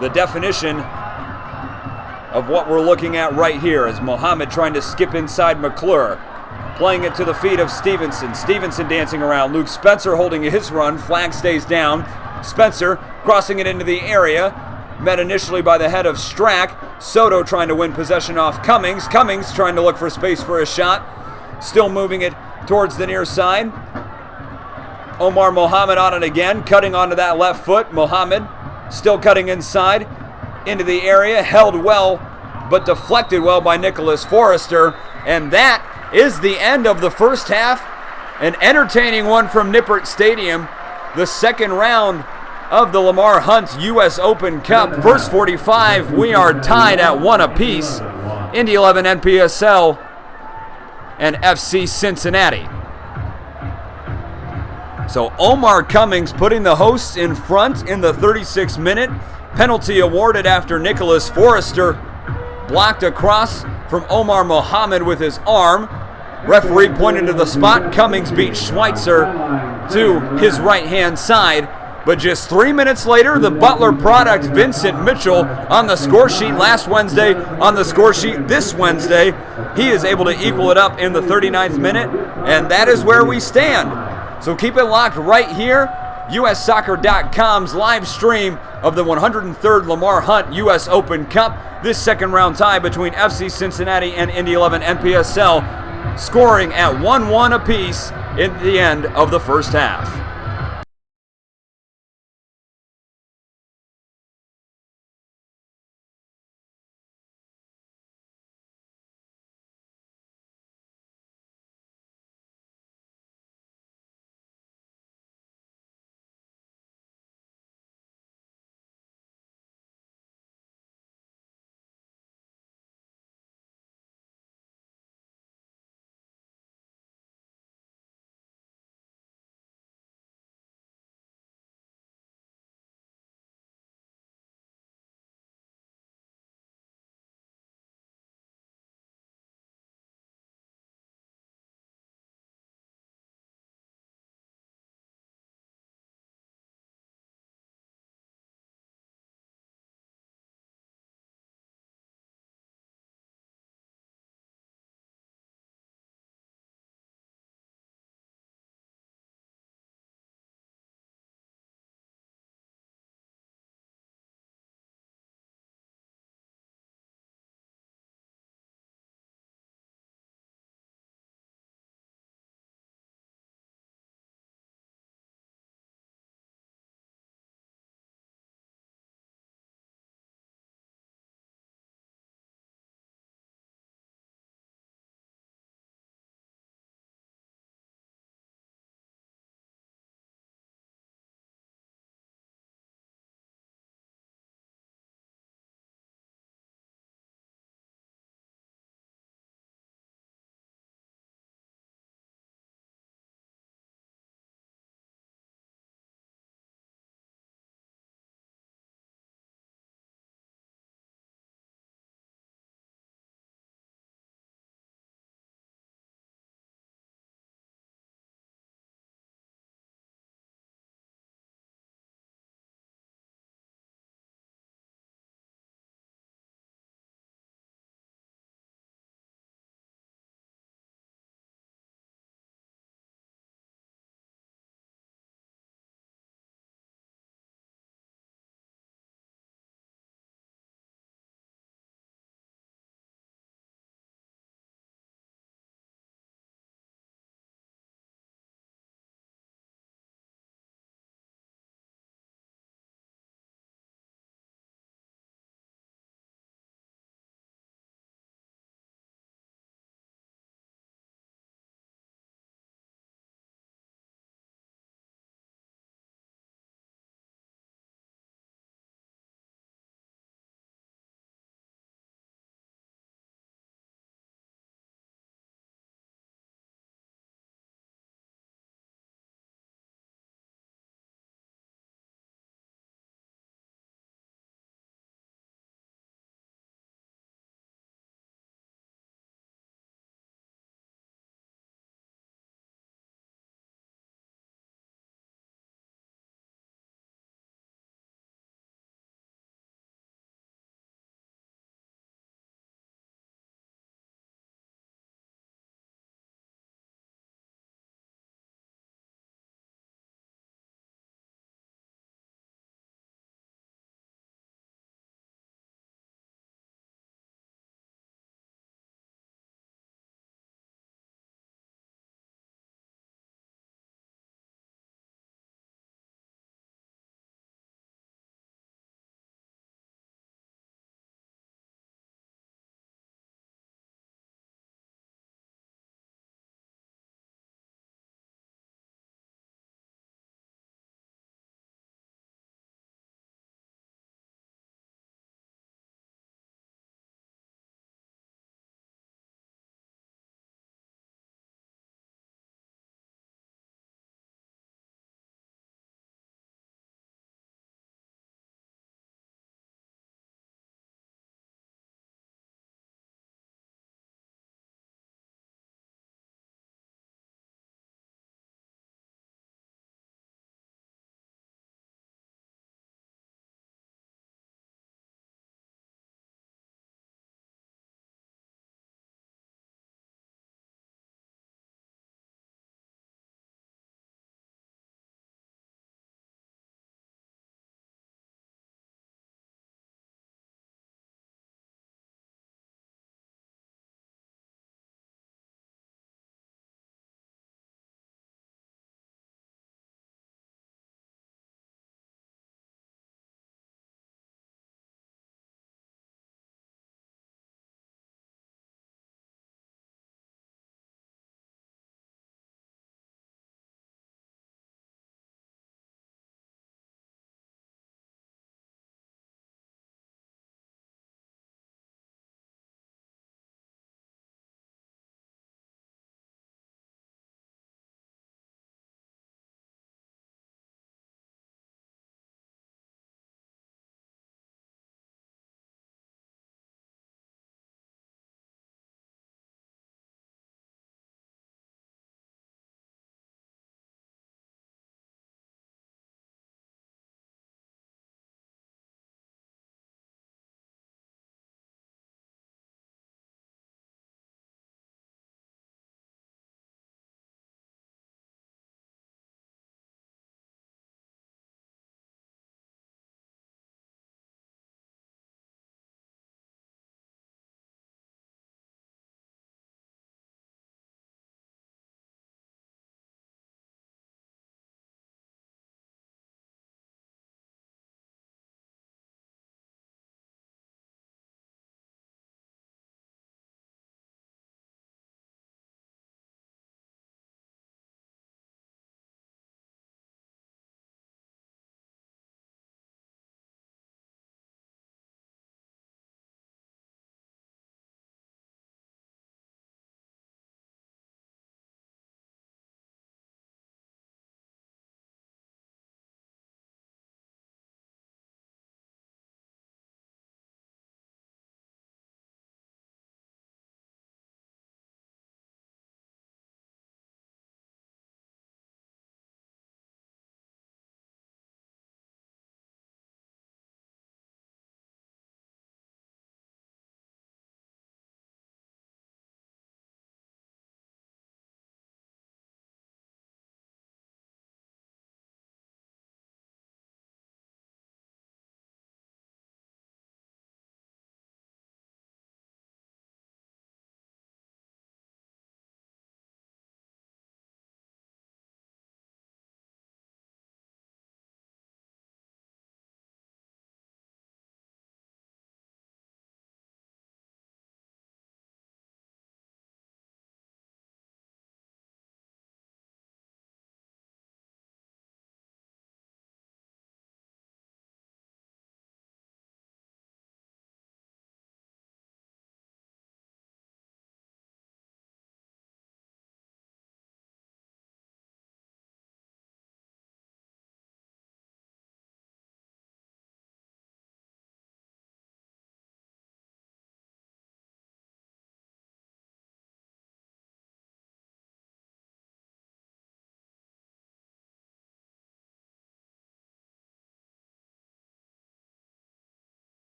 the definition of what we're looking at right here is Mohammed trying to skip inside McClure. Playing it to the feet of Stevenson. Stevenson dancing around. Luke Spencer holding his run. Flag stays down. Spencer crossing it into the area. Met initially by the head of Strack. Soto trying to win possession off Cummings. Cummings trying to look for space for a shot. Still moving it towards the near side. Omar Mohammed on it again. Cutting onto that left foot. Mohammed still cutting inside into the area. Held well, but deflected well by Nicholas Forrester. And that is the end of the first half. An entertaining one from Nippert Stadium. The second round of the Lamar Hunt U.S. Open Cup. First 45, we are tied at 1 apiece. Indy 11 NPSL and FC Cincinnati. So Omar Cummings putting the hosts in front in the 36th minute. Penalty awarded after Nicholas Forrester blocked across from Omar Mohammed with his arm. Referee pointed to the spot. Cummings beat Schweitzer to his right-hand side. But just 3 minutes later, the Butler product, Vincent Mitchell, on the score sheet last Wednesday, on the score sheet this Wednesday, he is able to equal it up in the 39th minute, and that is where we stand. So keep it locked right here. USsoccer.com's live stream of the 103rd Lamar Hunt U.S. Open Cup. This second round tie between FC Cincinnati and Indy 11 NPSL, scoring at 1-1 apiece in the end of the first half.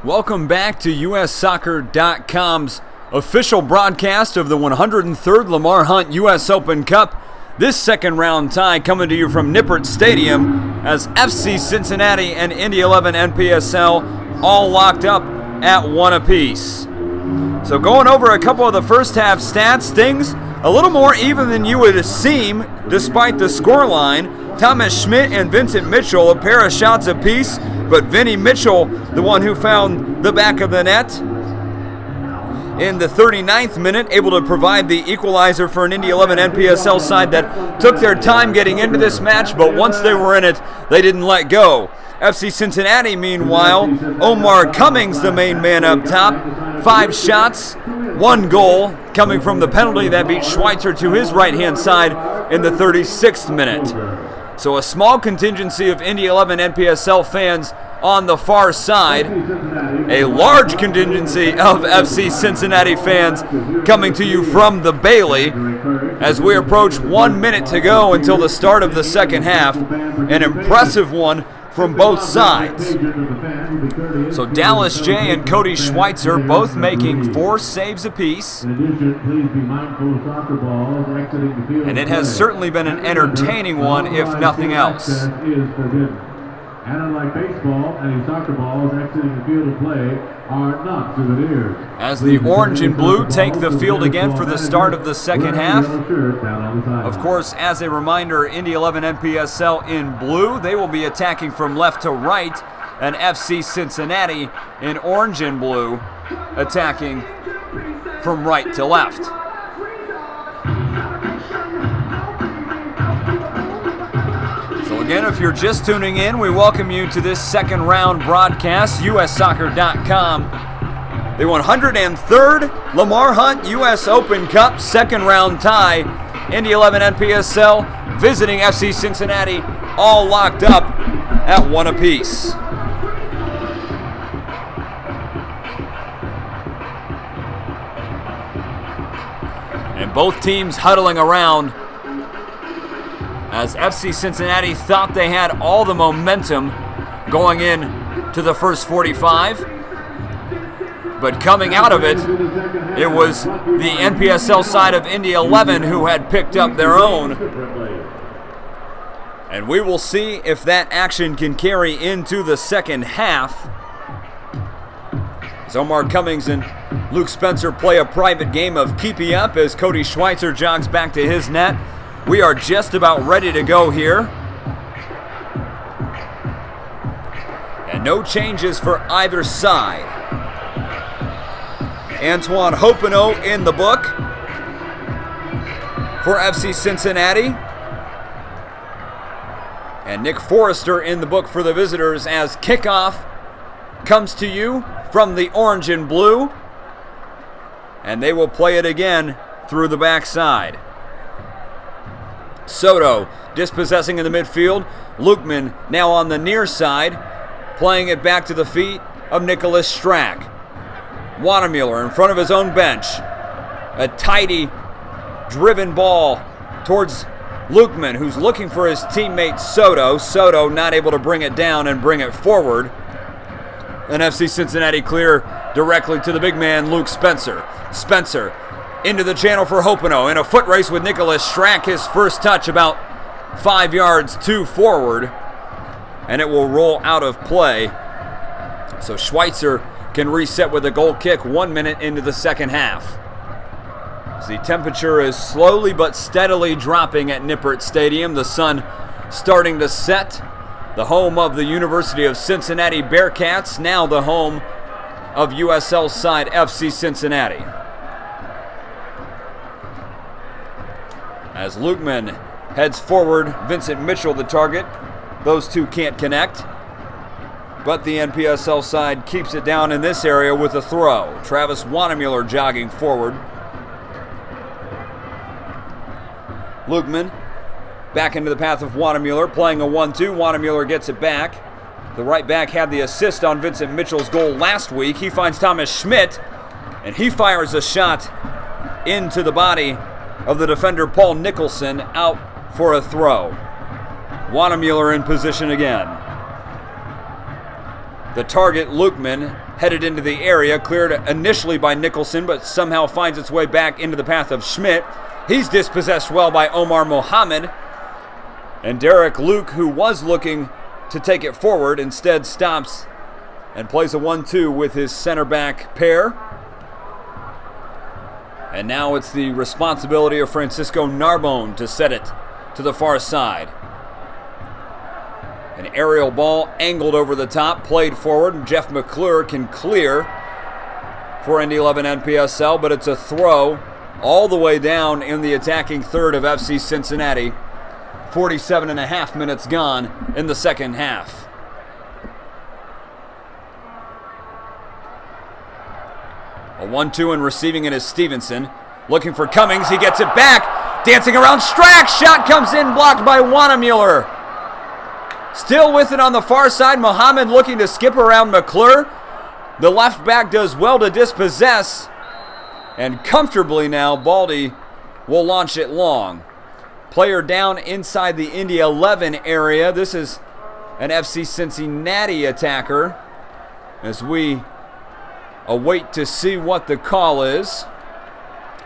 Welcome back to USsoccer.com's official broadcast of the 103rd Lamar Hunt U.S. Open Cup. This second round tie coming to you from Nippert Stadium as FC Cincinnati and Indy 11 NPSL all locked up at 1 apiece. So going over a couple of the first half stats, things a little more even than you would seem despite the scoreline. Thomas Schmidt and Vincent Mitchell, a pair of shots apiece, but Vinny Mitchell, the one who found the back of the net in the 39th minute, able to provide the equalizer for an Indy 11 NPSL side that took their time getting into this match, but once they were in it, they didn't let go. FC Cincinnati, meanwhile, Omar Cummings, the main man up top, 5 shots, 1 goal, coming from the penalty that beat Schweitzer to his right-hand side in the 36th minute. So a small contingency of Indy 11 NPSL fans on the far side, a large contingency of FC Cincinnati fans coming to you from the Bailey as we approach 1 minute to go until the start of the second half. An impressive one from both sides. So Dallas J and Cody Schweitzer both making 4 saves apiece. And it has certainly been an entertaining one, if nothing else. And unlike baseball, any soccer balls exiting the field of play are not souvenirs. As the orange and blue take the field again for the start of the second half. Of course, as a reminder, Indy 11 NPSL in blue, they will be attacking from left to right, and FC Cincinnati in orange and blue attacking from right to left. Again, if you're just tuning in, we welcome you to this second round broadcast, USsoccer.com. The 103rd Lamar Hunt U.S. Open Cup second round tie. Indy 11 NPSL visiting FC Cincinnati, all locked up at 1 apiece. And both teams huddling around as FC Cincinnati thought they had all the momentum going in to the first 45. But coming out of it, it was the NPSL side of Indy 11 who had picked up their own. And we will see if that action can carry into the second half. As Omar Cummings and Luke Spencer play a private game of keepy up as Cody Schweitzer jogs back to his net. We are just about ready to go here. And no changes for either side. Antoine Hopino in the book for FC Cincinnati. And Nick Forrester in the book for the visitors as kickoff comes to you from the orange and blue. And they will play it again through the backside. Soto dispossessing in the midfield. Lukeman now on the near side, playing it back to the feet of Nicholas Strack. Wanamuller in front of his own bench. A tidy, driven ball towards Lukeman, who's looking for his teammate Soto. Soto not able to bring it down and bring it forward. And FC Cincinnati clear directly to the big man, Luke Spencer. Spencer into the channel for Hopino in a foot race with Nicholas Strack. His first touch about 5 yards too forward, and it will roll out of play. So Schweitzer can reset with a goal kick 1 minute into the second half. As the temperature is slowly but steadily dropping at Nippert Stadium, the sun starting to set. The home of the University of Cincinnati Bearcats, now the home of USL side FC Cincinnati. As Lukeman heads forward, Vincent Mitchell the target. Those two can't connect. But the NPSL side keeps it down in this area with a throw. Travis Wanamuller jogging forward. Lukeman back into the path of Wanamuller, playing a 1-2. Wanamuller gets it back. The right back had the assist on Vincent Mitchell's goal last week. He finds Thomas Schmidt, and he fires a shot into the body of the defender Paul Nicholson, out for a throw. Wanamuller in position again. The target, Lukeman, headed into the area, cleared initially by Nicholson, but somehow finds its way back into the path of Schmidt. He's dispossessed well by Omar Mohammed. And Derek Luke, who was looking to take it forward, instead stops and plays a 1-2 with his center back pair. And now it's the responsibility of Francisco Narbonne to set it to the far side. An aerial ball angled over the top, played forward, and Jeff McClure can clear for Indy 11 NPSL, but it's a throw all the way down in the attacking third of FC Cincinnati. 47.5 minutes gone in the second half. A 1-2 and receiving it is Stevenson. Looking for Cummings, he gets it back. Dancing around Strack, shot comes in, blocked by Wannemuller. Still with it on the far side, Mohammed looking to skip around McClure. The left back does well to dispossess. And comfortably now, Baldy will launch it long. Player down inside the Indy 11 area. This is an FC Cincinnati attacker as we await to see what the call is.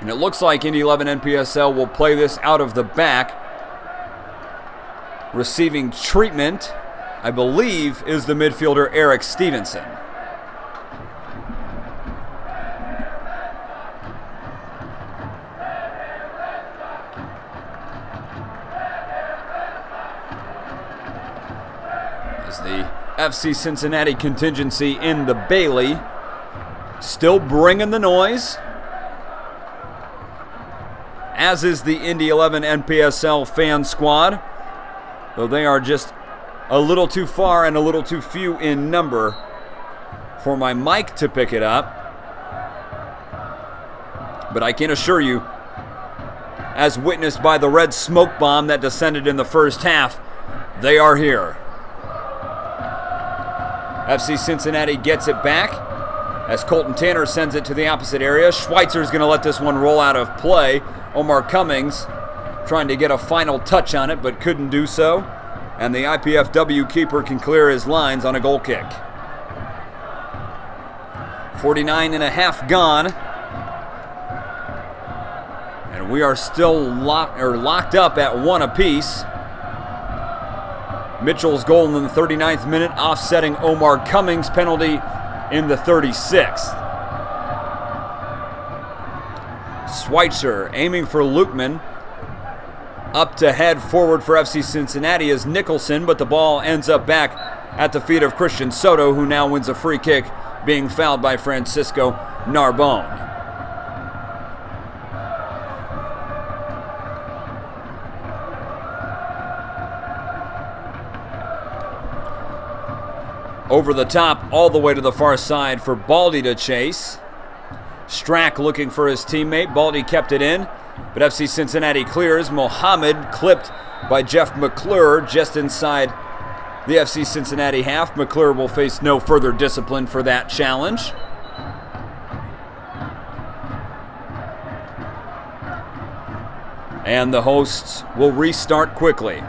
And it looks like Indy 11 NPSL will play this out of the back. Receiving treatment, I believe, is the midfielder Eric Stevenson. As the FC Cincinnati contingency in the Bailey, still bringing the noise, as is the Indy 11 NPSL fan squad, though they are just a little too far and a little too few in number for my mic to pick it up. But I can assure you, as witnessed by the red smoke bomb that descended in the first half, they are here. FC Cincinnati gets it back as Colton Tanner sends it to the opposite area. Schweitzer's going to let this one roll out of play. Omar Cummings trying to get a final touch on it, but couldn't do so. And the IPFW keeper can clear his lines on a goal kick. 49.5 gone. And we are still locked up at 1 apiece. Mitchell's goal in the 39th minute, offsetting Omar Cummings' penalty in the 36th. Schweitzer aiming for Lukeman. Up to head forward for FC Cincinnati is Nicholson, but the ball ends up back at the feet of Christian Soto, who now wins a free kick, being fouled by Francisco Narbonne. Over the top, all the way to the far side for Baldy to chase. Strack looking for his teammate. Baldy kept it in, but FC Cincinnati clears. Mohammed clipped by Jeff McClure just inside the FC Cincinnati half. McClure will face no further discipline for that challenge. And the hosts will restart quickly.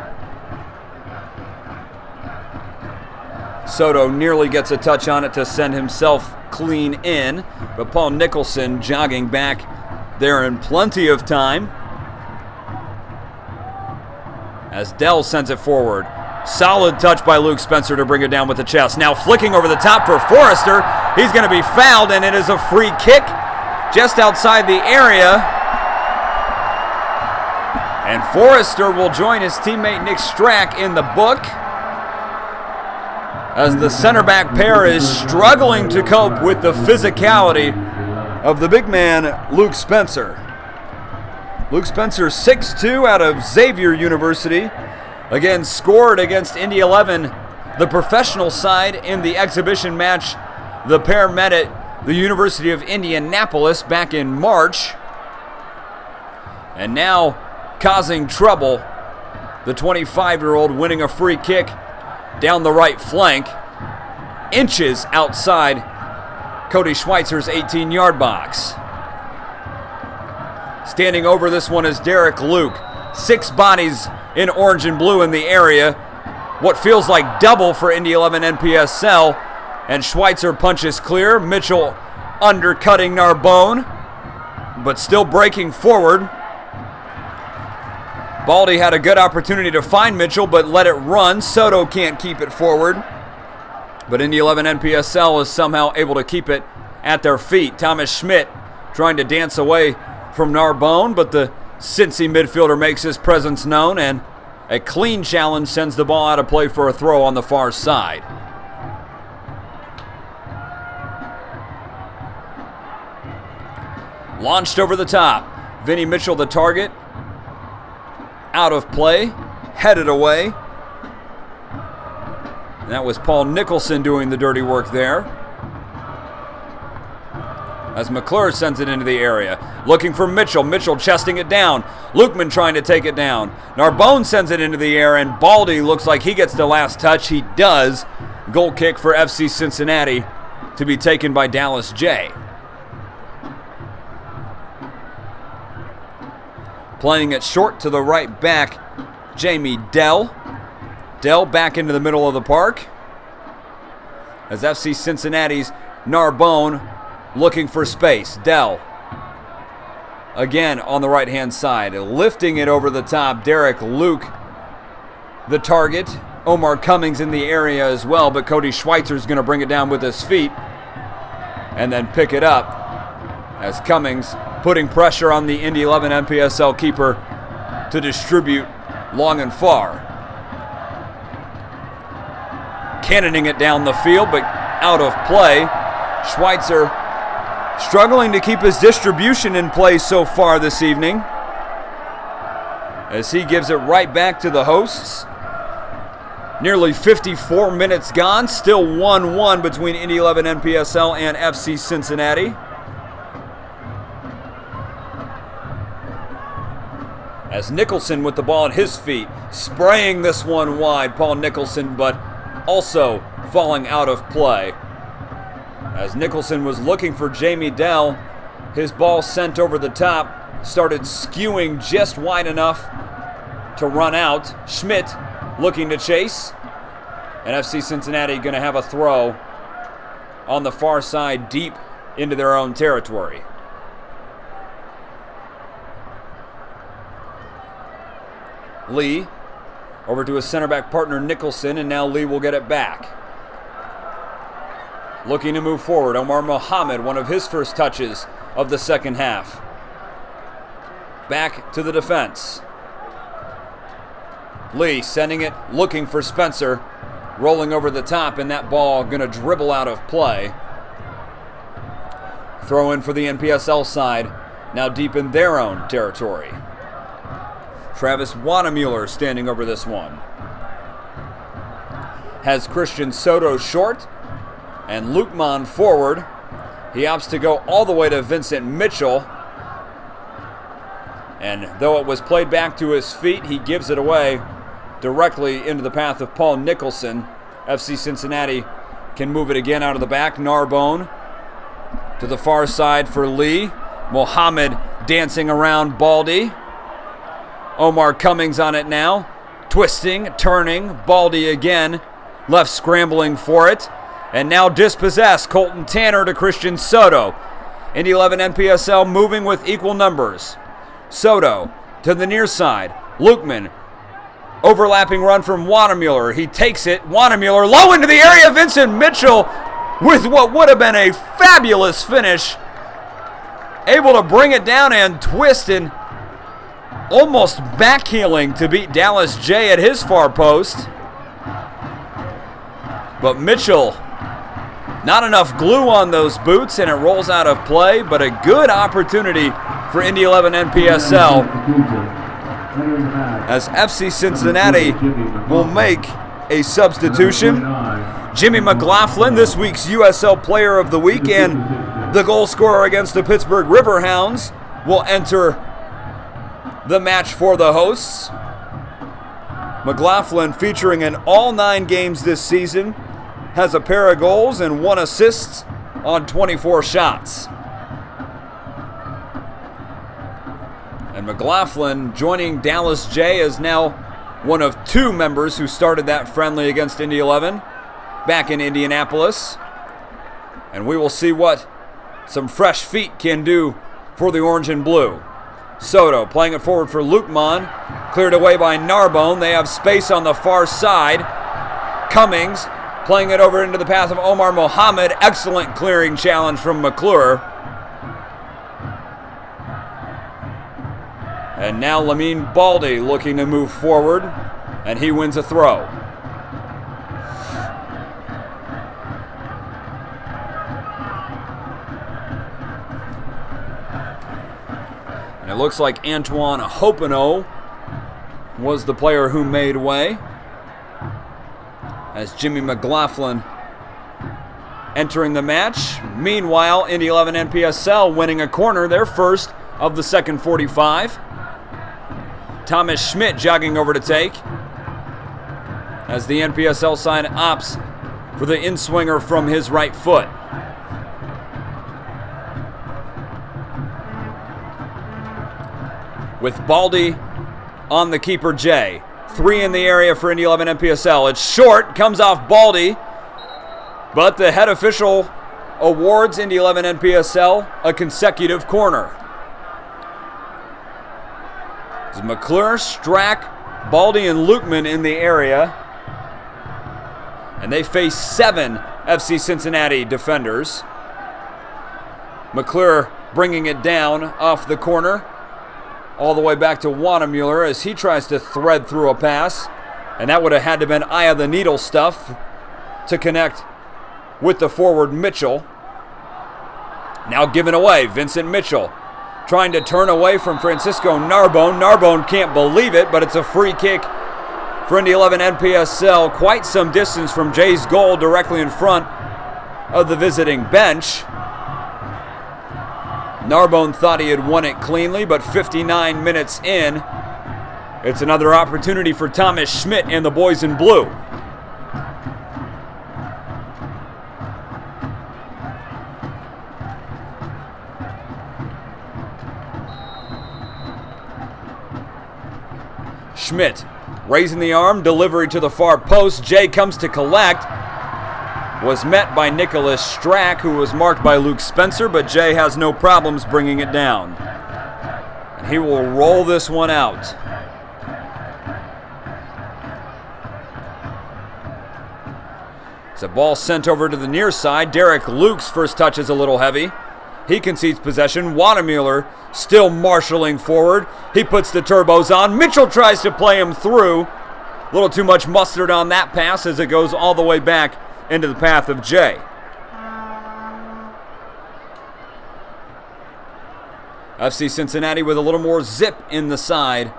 Soto nearly gets a touch on it to send himself clean in, but Paul Nicholson jogging back there in plenty of time. As Dell sends it forward. Solid touch by Luke Spencer to bring it down with the chest. Now flicking over the top for Forrester. He's going to be fouled, and it is a free kick just outside the area. And Forrester will join his teammate Nick Strack in the book, as the center back pair is struggling to cope with the physicality of the big man, Luke Spencer. Luke Spencer, 6'2", out of Xavier University. Again, scored against Indy 11, the professional side, in the exhibition match the pair met at the University of Indianapolis back in March. And now causing trouble, the 25-year-old winning a free kick down the right flank, inches outside Cody Schweitzer's 18-yard box. Standing over this one is Derek Luke. 6 bodies in orange and blue in the area. What feels like double for Indy 11 NPSL. And Schweitzer punches clear. Mitchell undercutting Narbonne, but still breaking forward. Baldy had a good opportunity to find Mitchell, but let it run. Soto can't keep it forward. But Indy 11 NPSL is somehow able to keep it at their feet. Thomas Schmidt trying to dance away from Narbonne, but the Cincy midfielder makes his presence known, and a clean challenge sends the ball out of play for a throw on the far side. Launched over the top. Vinny Mitchell the target. Out of play. Headed away. And that was Paul Nicholson doing the dirty work there. As McClure sends it into the area. Looking for Mitchell. Mitchell chesting it down. Lukeman trying to take it down. Narbonne sends it into the air, and Baldy looks like he gets the last touch. He does. Goal kick for FC Cincinnati to be taken by Dallas J. Playing it short to the right back, Jamie Dell. Dell back into the middle of the park. As FC Cincinnati's Narbonne looking for space. Dell again on the right-hand side. Lifting it over the top, Derek Luke the target. Omar Cummings in the area as well, but Cody Schweitzer's going to bring it down with his feet and then pick it up as Cummings putting pressure on the Indy 11 NPSL keeper to distribute long and far. Cannoning it down the field, but out of play. Schweitzer struggling to keep his distribution in play so far this evening, as he gives it right back to the hosts. Nearly 54 minutes gone, still 1-1 between Indy 11 NPSL and FC Cincinnati. As Nicholson with the ball at his feet, spraying this one wide, Paul Nicholson, but also falling out of play. As Nicholson was looking for Jamie Dell, his ball sent over the top, started skewing just wide enough to run out. Schmidt looking to chase, and FC Cincinnati going to have a throw on the far side deep into their own territory. Lee over to his center back partner Nicholson, and now Lee will get it back. Looking to move forward, Omar Mohammed, one of his first touches of the second half. Back to the defense. Lee sending it, looking for Spencer, rolling over the top, and that ball going to dribble out of play. Throw in for the NPSL side, now deep in their own territory. Travis Wadamuller standing over this one. Has Christian Soto short, and Lukeman forward. He opts to go all the way to Vincent Mitchell. And though it was played back to his feet, he gives it away directly into the path of Paul Nicholson. FC Cincinnati can move it again out of the back. Narbonne to the far side for Lee. Mohammed dancing around Baldy. Omar Cummings on it now. Twisting, turning. Baldy again. Left scrambling for it. And now dispossessed. Colton Tanner to Christian Soto. Indy 11 NPSL moving with equal numbers. Soto to the near side. Lukeman. Overlapping run from Wadamuller. He takes it. Wadamuller low into the area. Vincent Mitchell with what would have been a fabulous finish. Able to bring it down and twist and almost backheeling to beat Dallas J at his far post. But Mitchell, not enough glue on those boots, and it rolls out of play, but a good opportunity for Indy 11 NPSL as FC Cincinnati will make a substitution. Jimmy McLaughlin, this week's USL Player of the Week and the goal scorer against the Pittsburgh Riverhounds, will enter the match for the hosts. McLaughlin, featuring in all 9 games this season, has a pair of goals and 1 assist on 24 shots. And McLaughlin joining Dallas J is now one of 2 members who started that friendly against Indy 11 back in Indianapolis. And we will see what some fresh feet can do for the orange and blue. Soto playing it forward for Lukman. Cleared away by Narbonne. They have space on the far side. Cummings playing it over into the path of Omar Mohammed. Excellent clearing challenge from McClure. And now Lamine Baldy looking to move forward, and he wins a throw. And it looks like Antoine Hopino was the player who made way, as Jimmy McLaughlin entering the match. Meanwhile, Indy 11 NPSL winning a corner, their first of the second 45. Thomas Schmidt jogging over to take, as the NPSL side opts for the in-swinger from his right foot. With Baldy on the keeper, Jay. 3 in the area for Indy 11 NPSL. It's short, comes off Baldy, but the head official awards Indy 11 NPSL a consecutive corner. As McClure, Strack, Baldy, and Lukman in the area, and they face 7 FC Cincinnati defenders. McClure bringing it down off the corner, all the way back to Wanamuller as he tries to thread through a pass. And that would have had to have been eye of the needle stuff to connect with the forward Mitchell. Now given away, Vincent Mitchell trying to turn away from Francisco Narbonne. Narbonne can't believe it, but it's a free kick for Indy 11 NPSL. Quite some distance from Jay's goal, directly in front of the visiting bench. Narbonne thought he had won it cleanly, but 59 minutes in, it's another opportunity for Thomas Schmidt and the boys in blue. Schmidt raising the arm, delivery to the far post. Jay comes to collect. Was met by Nicholas Strack, who was marked by Luke Spencer, but Jay has no problems bringing it down. And he will roll this one out. It's a ball sent over to the near side. Derek Luke's first touch is a little heavy. He concedes possession. Wanamuller still marshaling forward. He puts the turbos on. Mitchell tries to play him through. A little too much mustard on that pass as it goes all the way back into the path of Jay. FC Cincinnati with a little more zip in the side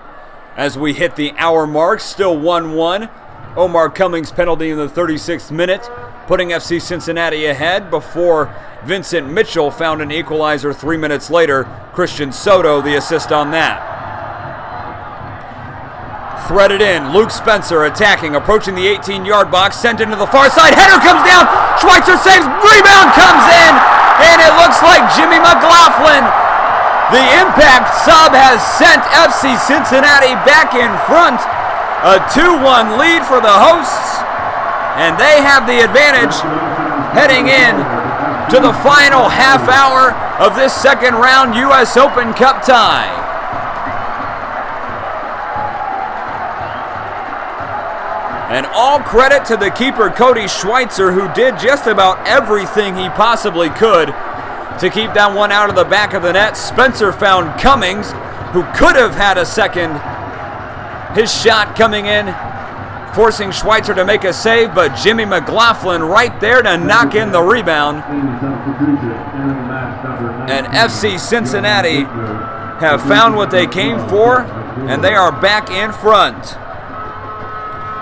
as we hit the hour mark. Still 1-1. Omar Cummings penalty in the 36th minute, putting FC Cincinnati ahead before Vincent Mitchell found an equalizer 3 minutes later. Christian Soto the assist on that. Threaded in, Luke Spencer attacking, approaching the 18-yard box, sent into the far side. Header comes down, Schweitzer saves, rebound comes in, and it looks like Jimmy McLaughlin, the impact sub, has sent FC Cincinnati back in front. A 2-1 lead for the hosts, and they have the advantage heading in to the final half hour of this second round U.S. Open Cup tie. And all credit to the keeper, Cody Schweitzer, who did just about everything he possibly could to keep that one out of the back of the net. Spencer found Cummings, who could have had a second. His shot coming in, forcing Schweitzer to make a save, but Jimmy McLaughlin right there to knock in the rebound. And FC Cincinnati have found what they came for, and they are back in front.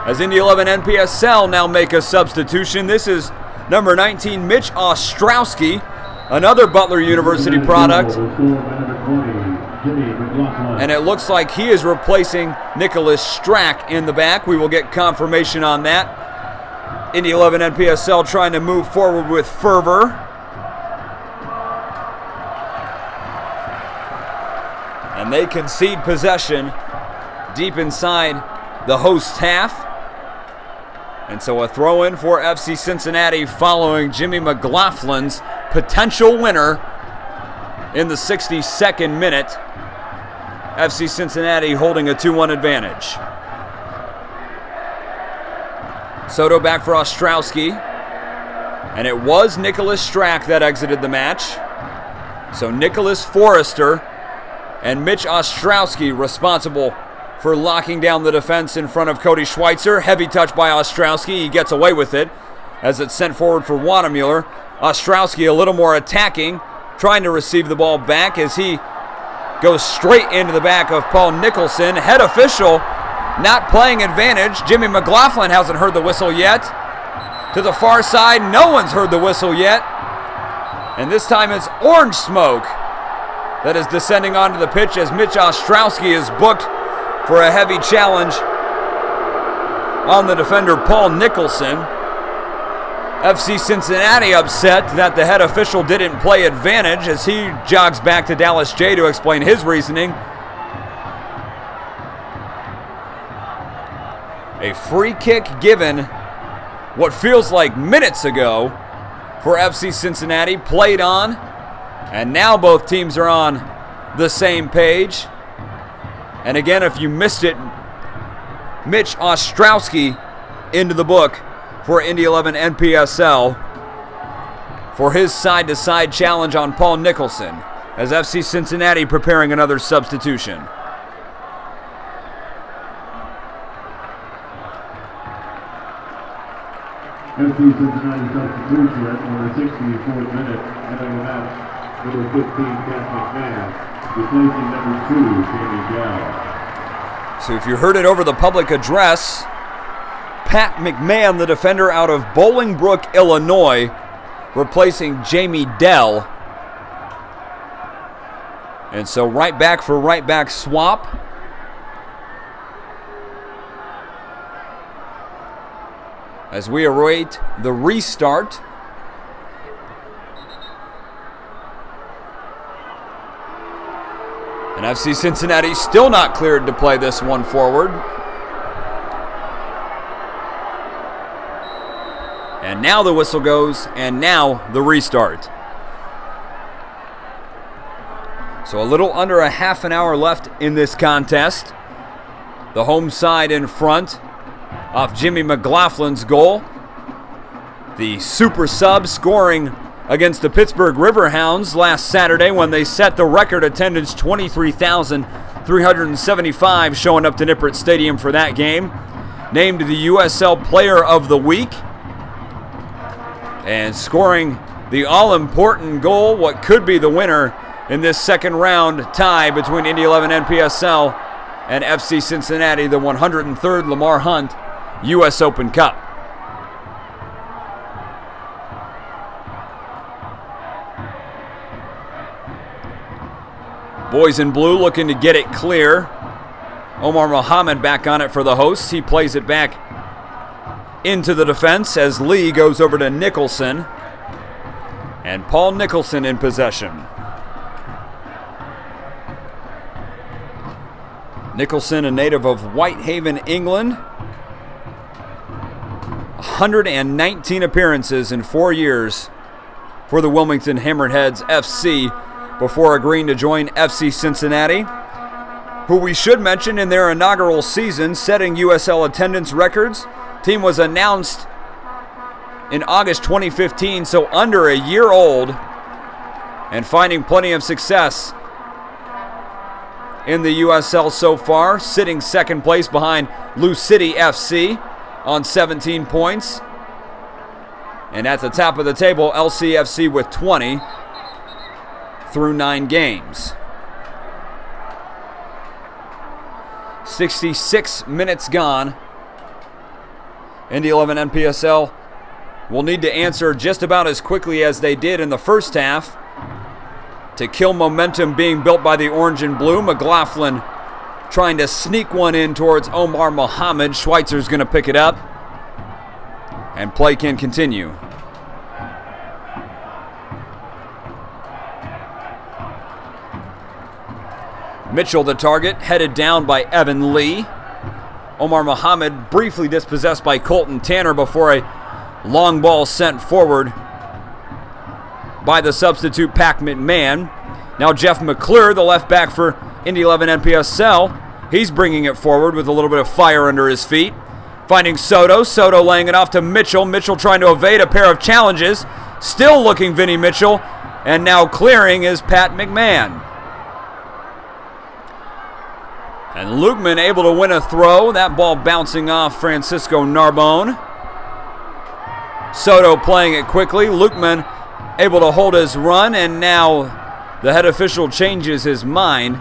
As Indy 11 NPSL now make a substitution. This is number 19, Mitch Ostrowski, another Butler University product. And it looks like he is replacing Nicholas Strack in the back. We will get confirmation on that. Indy 11 NPSL trying to move forward with fervor. And they concede possession deep inside the host half. And so a throw in for FC Cincinnati following Jimmy McLaughlin's potential winner in the 62nd minute. FC Cincinnati holding a 2-1 advantage. Soto back for Ostrowski. And it was Nicholas Strack that exited the match. So Nicholas Forrester and Mitch Ostrowski responsible for locking down the defense in front of Cody Schweitzer. Heavy touch by Ostrowski. He gets away with it as it's sent forward for Wadamuller. Ostrowski a little more attacking, trying to receive the ball back as he goes straight into the back of Paul Nicholson. Head official not playing advantage. Jimmy McLaughlin hasn't heard the whistle yet. To the far side, no one's heard the whistle yet. And this time it's orange smoke that is descending onto the pitch as Mitch Ostrowski is booked for a heavy challenge on the defender Paul Nicholson. FC Cincinnati upset that the head official didn't play advantage as he jogs back to Dallas J to explain his reasoning. A free kick given what feels like minutes ago for FC Cincinnati, played on, and now both teams are on the same page. And again, if you missed it, Mitch Ostrowski into the book for Indy 11 NPSL for his side-to-side challenge on Paul Nicholson as FC Cincinnati preparing another substitution. FC Cincinnati substitution on the 64th minute, entering the match, number 15, Cat McMahon, replacing number 2, Jamie Dell. So if you heard it over the public address, Pat McMahon, the defender out of Bolingbrook, Illinois, replacing Jamie Dell. And so right back for right back swap. As we await the restart. And FC Cincinnati still not cleared to play this one forward. And now the whistle goes, and now the restart. So a little under a half an hour left in this contest. The home side in front off Jimmy McLaughlin's goal. The super sub scoring against the Pittsburgh Riverhounds last Saturday when they set the record attendance, 23,375 showing up to Nippert Stadium for that game. Named the USL Player of the Week. And scoring the all-important goal, what could be the winner in this second round tie between Indy 11 NPSL and FC Cincinnati, the 103rd Lamar Hunt U.S. Open Cup. Boys in blue looking to get it clear. Omar Mohammed back on it for the hosts. He plays it back into the defense as Lee goes over to Nicholson. And Paul Nicholson in possession. Nicholson, a native of Whitehaven, England. 119 appearances in 4 years for the Wilmington Hammerheads FC before agreeing to join FC Cincinnati, who we should mention in their inaugural season setting USL attendance records. Team was announced in August 2015, so under a year old, and finding plenty of success in the USL so far, sitting second place behind Lou City FC on 17 points. And at the top of the table, LCFC with 20 through 9 games. 66 minutes gone. Indy 11 NPSL will need to answer just about as quickly as they did in the first half to kill momentum being built by the orange and blue. McLaughlin trying to sneak one in towards Omar Mohammed. Schweitzer's going to pick it up, and play can continue. Mitchell the target, headed down by Evan Lee. Omar Muhammad briefly dispossessed by Colton Tanner before a long ball sent forward by the substitute Pat McMahon. Now Jeff McClure, the left back for Indy 11 NPSL, he's bringing it forward with a little bit of fire under his feet. Finding Soto. Soto laying it off to Mitchell. Mitchell trying to evade a pair of challenges. Still looking Vinny Mitchell. And now clearing is Pat McMahon. And Lukeman able to win a throw. That ball bouncing off Francisco Narbone. Soto playing it quickly. Lukeman able to hold his run. And now the head official changes his mind.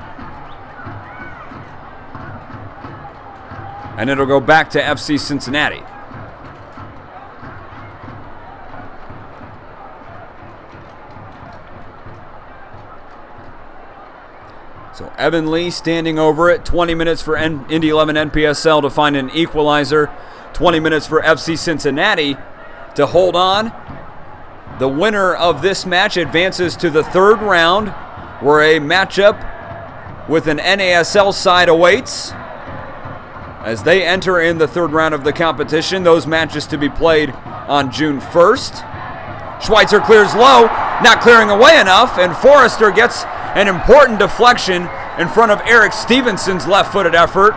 And it'll go back to FC Cincinnati. So Evan Lee standing over it. 20 minutes for Indy 11 NPSL to find an equalizer. 20 minutes for FC Cincinnati to hold on. The winner of this match advances to the third round, where a matchup with an NASL side awaits. As they enter in the third round of the competition, those matches to be played on June 1st. Schweitzer clears low, not clearing away enough, and Forrester gets an important deflection in front of Eric Stevenson's left-footed effort.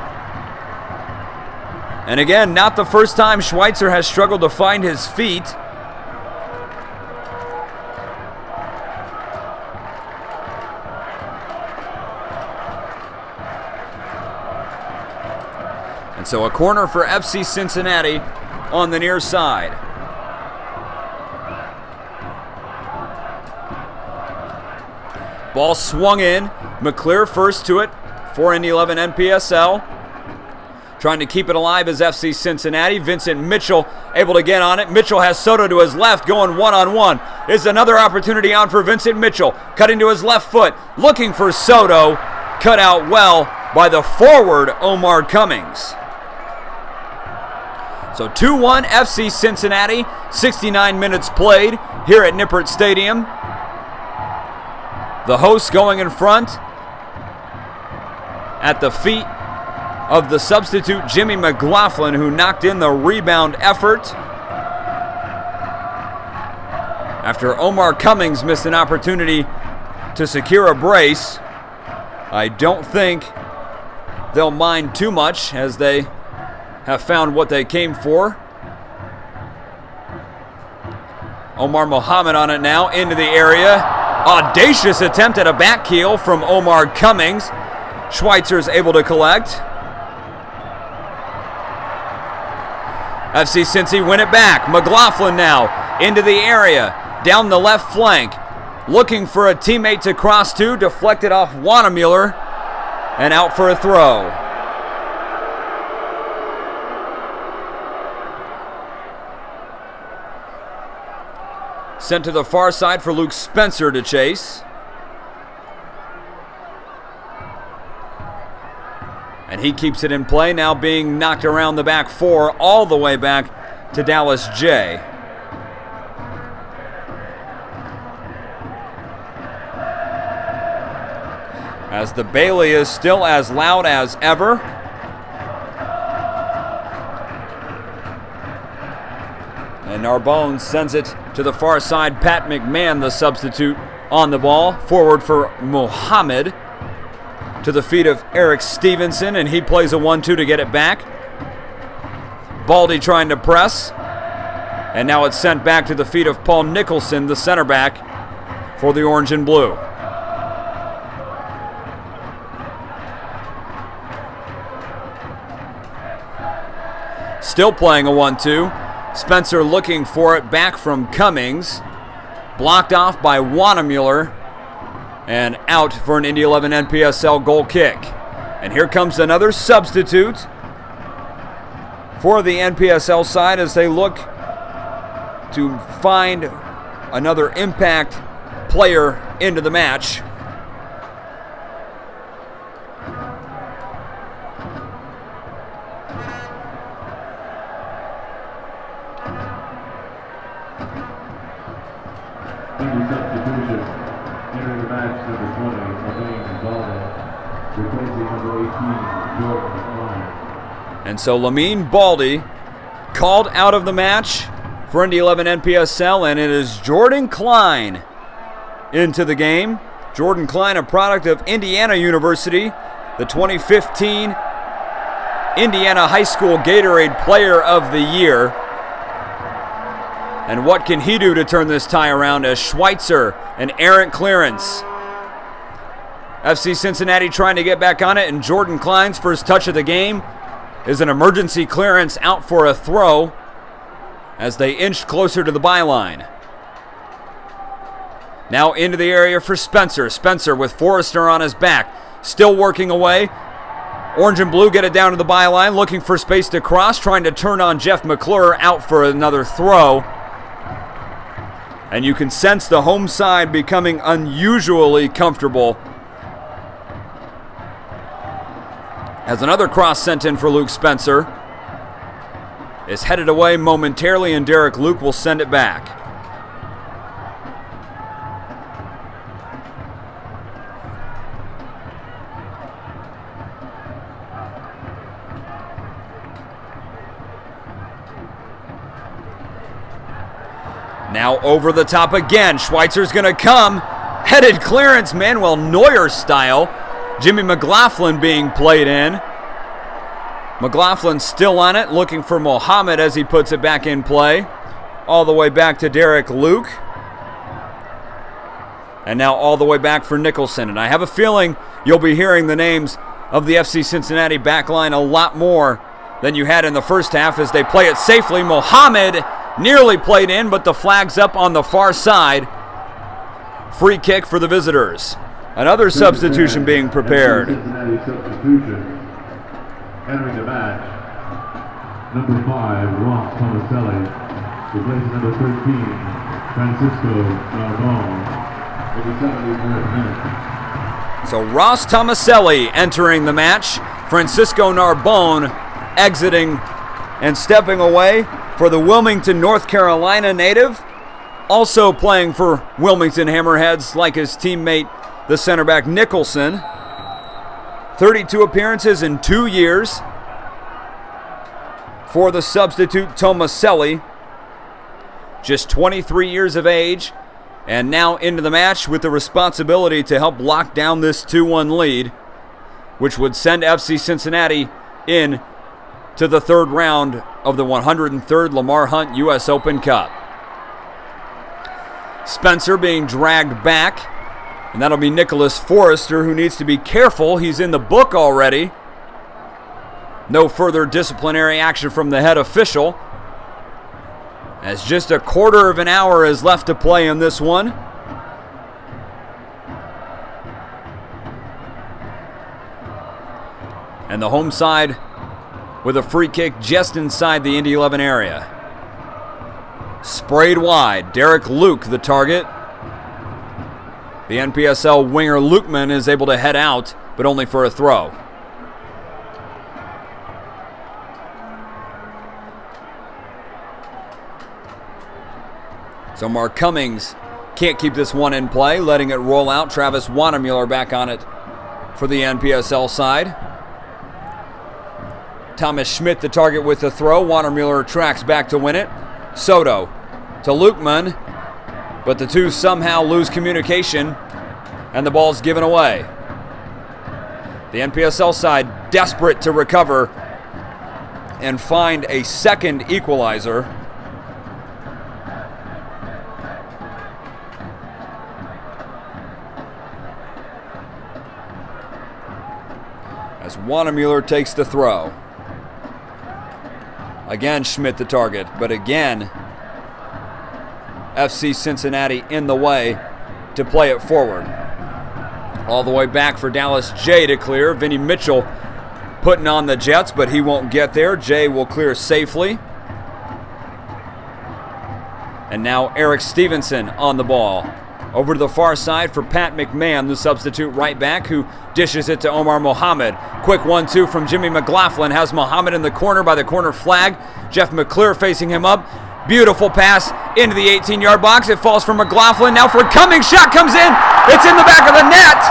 And again, not the first time Schweitzer has struggled to find his feet. So a corner for FC Cincinnati on the near side. Ball swung in. McClure first to it for Indy 11 NPSL. Trying to keep it alive is FC Cincinnati. Vincent Mitchell able to get on it. Mitchell has Soto to his left, going one-on-one. Is another opportunity on for Vincent Mitchell. Cutting to his left foot, looking for Soto. Cut out well by the forward Omar Cummings. So 2-1 FC Cincinnati, 69 minutes played here at Nippert Stadium. The hosts going in front at the feet of the substitute Jimmy McLaughlin, who knocked in the rebound effort after Omar Cummings missed an opportunity to secure a brace. I don't think they'll mind too much as they have found what they came for. Omar Muhammad on it now, into the area. Audacious attempt at a back heel from Omar Cummings. Schweitzer's able to collect. FC Cincy win it back. McLaughlin now into the area, down the left flank. Looking for a teammate to cross to, deflected off Wannemuller, and out for a throw. Sent to the far side for Luke Spencer to chase. And he keeps it in play, now being knocked around the back four, all the way back to Dallas J. As the Bailey is still as loud as ever. And Narbone sends it to the far side. Pat McMahon, the substitute, on the ball. Forward for Muhammad. To the feet of Eric Stevenson, and he plays a 1-2 to get it back. Baldy trying to press. And now it's sent back to the feet of Paul Nicholson, the center back, for the orange and blue. Still playing a 1-2. Spencer looking for it back from Cummings. Blocked off by Wannemuller. And out for an Indy 11 NPSL goal kick. And here comes another substitute for the NPSL side as they look to find another impact player into the match. Indy substitution. Entering the match, number 20, Elaine Gonzalez, replacing number 18, Jordan Lamar. And so Lamine Baldy called out of the match for Indy 11 NPSL, and it is Jordan Klein into the game. Jordan Klein, a product of Indiana University, the 2015 Indiana High School Gatorade Player of the Year. And what can he do to turn this tie around as Schweitzer, an errant clearance. FC Cincinnati trying to get back on it, and Jordan Klein's first touch of the game is an emergency clearance out for a throw as they inched closer to the byline. Now into the area for Spencer. Spencer with Forrester on his back, still working away. Orange and blue get it down to the byline, looking for space to cross, trying to turn on Jeff McClure, out for another throw. And you can sense the home side becoming unusually comfortable as another cross sent in for Luke Spencer is headed away momentarily, and Derek Luke will send it back. Now over the top again. Schweitzer's going to come. Headed clearance, Manuel Neuer style. Jimmy McLaughlin being played in. McLaughlin still on it, looking for Mohammed as he puts it back in play. All the way back to Derek Luke. And now all the way back for Nicholson. And I have a feeling you'll be hearing the names of the FC Cincinnati backline a lot more than you had in the first half as they play it safely. Mohammed nearly played in, but the flag's up on the far side. Free kick for the visitors. Another substitution being prepared. Cincinnati substitution. Entering the match, number 5, Ross Tomaselli, replacing number 13, Francisco Narbonne, in the 74th minute. So Ross Tomaselli entering the match. Francisco Narbonne exiting and stepping away for the Wilmington, North Carolina native. Also playing for Wilmington Hammerheads like his teammate, the center back Nicholson. 32 appearances in 2 years for the substitute Tomaselli. Just 23 years of age, and now into the match with the responsibility to help lock down this 2-1 lead, which would send FC Cincinnati in to the third round of the 103rd Lamar Hunt U.S. Open Cup. Spencer being dragged back. And that'll be Nicholas Forrester, who needs to be careful. He's in the book already. No further disciplinary action from the head official, as just a quarter of an hour is left to play in this one. And the home side with a free kick just inside the Indy 11 area. Sprayed wide. Derek Luke, the target. The NPSL winger Lukeman is able to head out, but only for a throw. So Mark Cummings can't keep this one in play, letting it roll out. Travis Wannemuller back on it for the NPSL side. Thomas Schmidt the target with the throw. Wannemuller tracks back to win it. Soto to Lukeman. But the two somehow lose communication, and the ball's given away. The NPSL side desperate to recover and find a second equalizer. As Wannemuller takes the throw. Again, Schmidt the target, but again, FC Cincinnati in the way to play it forward. All the way back for Dallas J to clear. Vinny Mitchell putting on the Jets, but he won't get there. J will clear safely. And now Eric Stevenson on the ball. Over to the far side for Pat McMahon, the substitute right back, who dishes it to Omar Mohammed. Quick 1-2 from Jimmy McLaughlin. Has Mohammed in the corner by the corner flag. Jeff McClure facing him up. Beautiful pass into the 18-yard box. It falls for McLaughlin. Now for Cummings. Shot comes in. It's in the back of the net.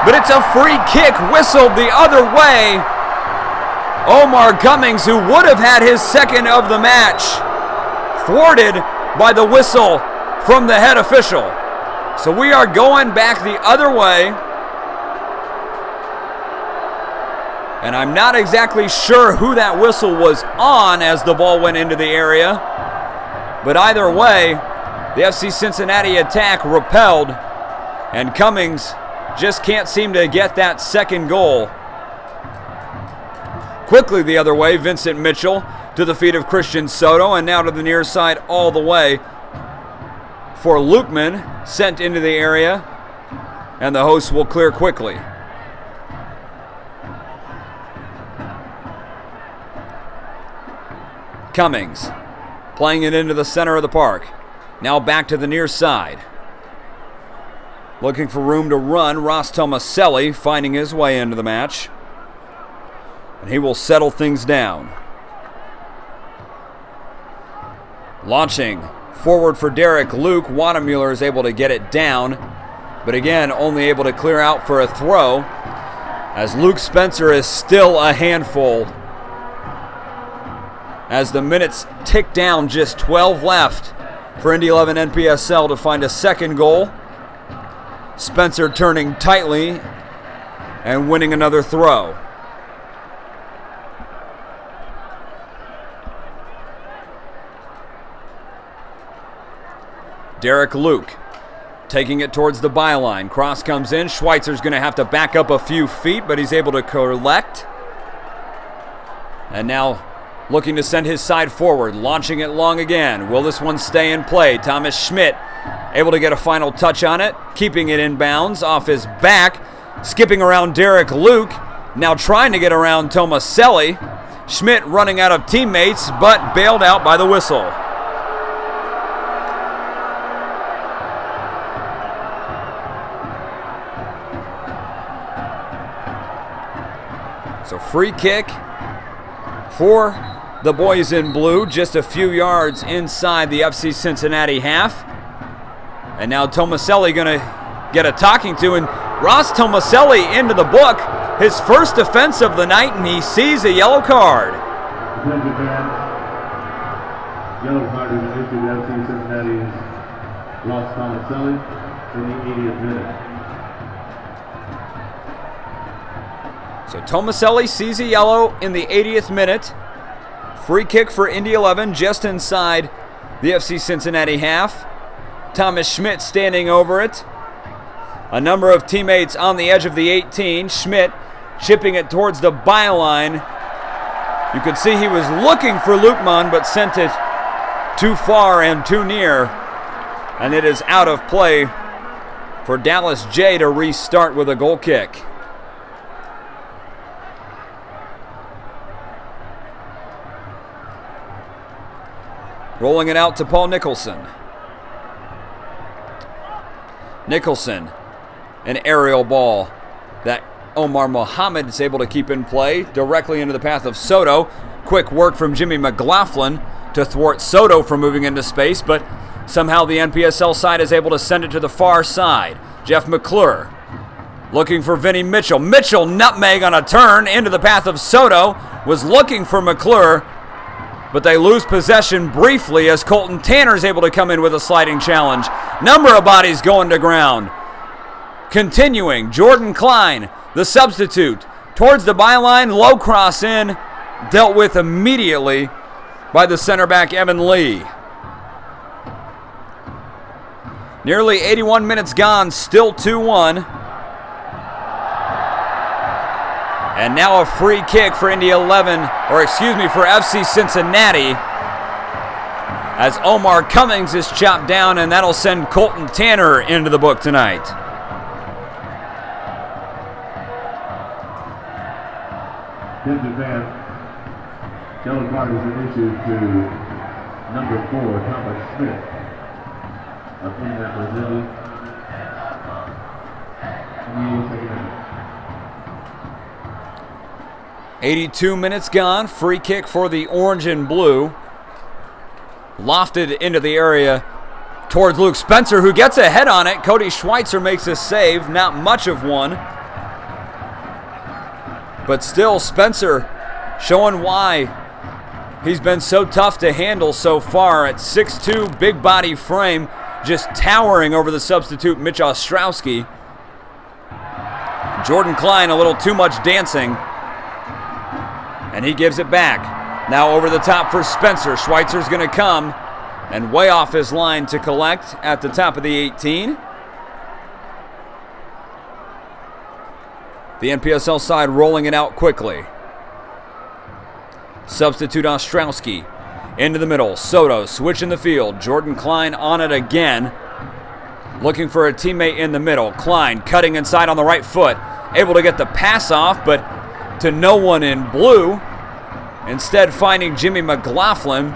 But it's a free kick whistled the other way. Omar Cummings, who would have had his second of the match, thwarted by the whistle from the head official. So we are going back the other way. And I'm not exactly sure who that whistle was on as the ball went into the area. But either way, the FC Cincinnati attack repelled, and Cummings just can't seem to get that second goal. Quickly the other way, Vincent Mitchell to the feet of Christian Soto, and now to the near side all the way for Lukeman, sent into the area, and the hosts will clear quickly. Cummings playing it into the center of the park. Now back to the near side. Looking for room to run, Ross Tomaselli finding his way into the match. And he will settle things down. Launching forward for Derek Luke. Wadamuller is able to get it down, but again, only able to clear out for a throw, as Luke Spencer is still a handful. As the minutes tick down, just 12 left for Indy 11 NPSL to find a second goal. Spencer turning tightly and winning another throw. Derek Luke taking it towards the byline. Cross comes in. Schweitzer's going to have to back up a few feet, but he's able to collect. And now looking to send his side forward, launching it long again. Will this one stay in play? Thomas Schmidt able to get a final touch on it, keeping it in bounds off his back, skipping around Derek Luke, now trying to get around Tomaselli. Schmidt running out of teammates, but bailed out by the whistle. So free kick for the boys in blue, just a few yards inside the FC Cincinnati half. And now Tomaselli going to get a talking to, and Ross Tomaselli into the book, his first offense of the night, and he sees a yellow card. Yellow card is issued to FC Cincinnati's Ross Tomaselli in the 80th minute. So Tomaselli sees a yellow in the 80th minute. Free kick for Indy 11 just inside the FC Cincinnati half. Thomas Schmidt standing over it. A number of teammates on the edge of the 18. Schmidt chipping it towards the byline. You could see he was looking for Lukman, but sent it too far and too near. And it is out of play for Dallas J to restart with a goal kick. Rolling it out to Paul Nicholson. Nicholson, an aerial ball that Omar Mohammed is able to keep in play directly into the path of Soto. Quick work from Jimmy McLaughlin to thwart Soto from moving into space, but somehow the NPSL side is able to send it to the far side. Jeff McClure looking for Vinny Mitchell. Mitchell nutmeg on a turn into the path of Soto, was looking for McClure, but they lose possession briefly as Colton Tanner is able to come in with a sliding challenge. Number of bodies going to ground. Continuing, Jordan Klein, the substitute, towards the byline, low cross in, dealt with immediately by the center back Evan Lee. Nearly 81 minutes gone, still 2-1. And now a free kick for Indy 11, for FC Cincinnati, as Omar Cummings is chopped down, and that'll send Colton Tanner into the book tonight. Tenth advance. Yellow card is issued to number 4, Thomas Schmidt of Indianapolis. In the 82nd minute. 82 minutes gone. Free kick for the orange and blue. Lofted into the area towards Luke Spencer, who gets a head on it. Cody Schweitzer makes a save. Not much of one. But still, Spencer showing why he's been so tough to handle so far at 6'2", big body frame, just towering over the substitute Mitch Ostrowski. Jordan Klein a little too much dancing, and he gives it back. Now over the top for Spencer. Schweitzer's going to come and way off his line to collect at the top of the 18. The NPSL side rolling it out quickly. Substitute Ostrowski into the middle. Soto switching the field. Jordan Klein on it again. Looking for a teammate in the middle. Klein cutting inside on the right foot. Able to get the pass off, but to no one in blue. Instead finding Jimmy McLaughlin,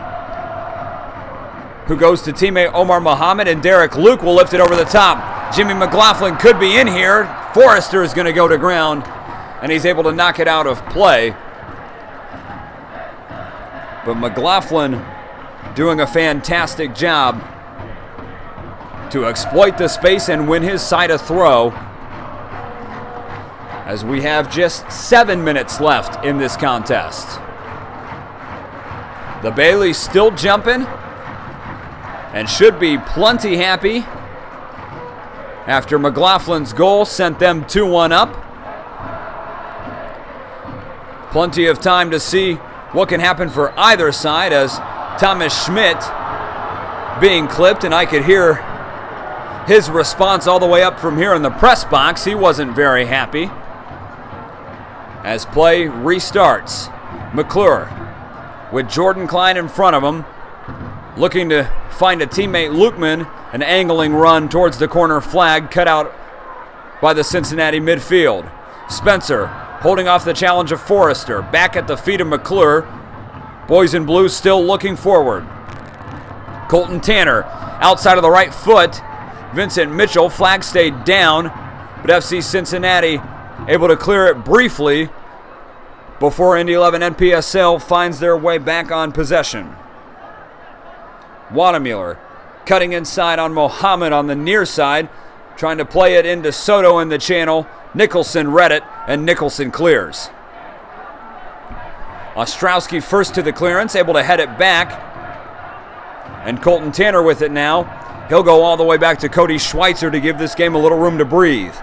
who goes to teammate Omar Muhammad, and Derek Luke will lift it over the top. Jimmy McLaughlin could be in here. Forrester is going to go to ground, and he's able to knock it out of play. But McLaughlin doing a fantastic job to exploit the space and win his side of throw, as we have just 7 minutes left in this contest. The Bailey's still jumping and should be plenty happy after McLaughlin's goal sent them 2-1 up. Plenty of time to see what can happen for either side, as Thomas Schmidt being clipped, and I could hear his response all the way up from here in the press box. He wasn't very happy. As play restarts, McClure with Jordan Klein in front of him, looking to find a teammate, Lukeman, an angling run towards the corner flag cut out by the Cincinnati midfield. Spencer holding off the challenge of Forrester, back at the feet of McClure. Boys in blue still looking forward. Colton Tanner outside of the right foot. Vincent Mitchell, flag stayed down, but FC Cincinnati able to clear it briefly before Indy 11 NPSL finds their way back on possession. Wadamuller cutting inside on Mohammed on the near side, trying to play it into Soto in the channel. Nicholson read it, and Nicholson clears. Ostrowski first to the clearance, able to head it back. And Colton Tanner with it now. He'll go all the way back to Cody Schweitzer to give this game a little room to breathe.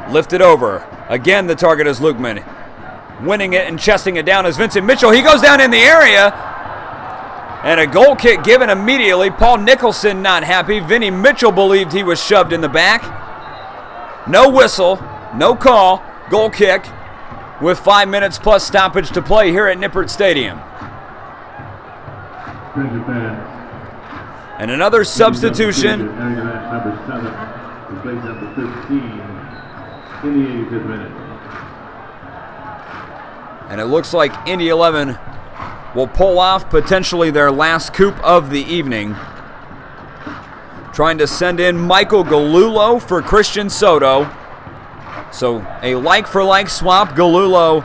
Lifted over. Again, the target is Lukeman. Winning it and chesting it down is Vincent Mitchell. He goes down in the area. And a goal kick given immediately. Paul Nicholson not happy. Vinny Mitchell believed he was shoved in the back. No whistle, no call. Goal kick with 5 minutes plus stoppage to play here at Nippert Stadium. And another substitution. Number 7, replacing number 13 in the 85th minute. And it looks like Indy 11 will pull off potentially their last coup of the evening. Trying to send in Michael Gallulo for Christian Soto. So a like-for-like swap. Gallulo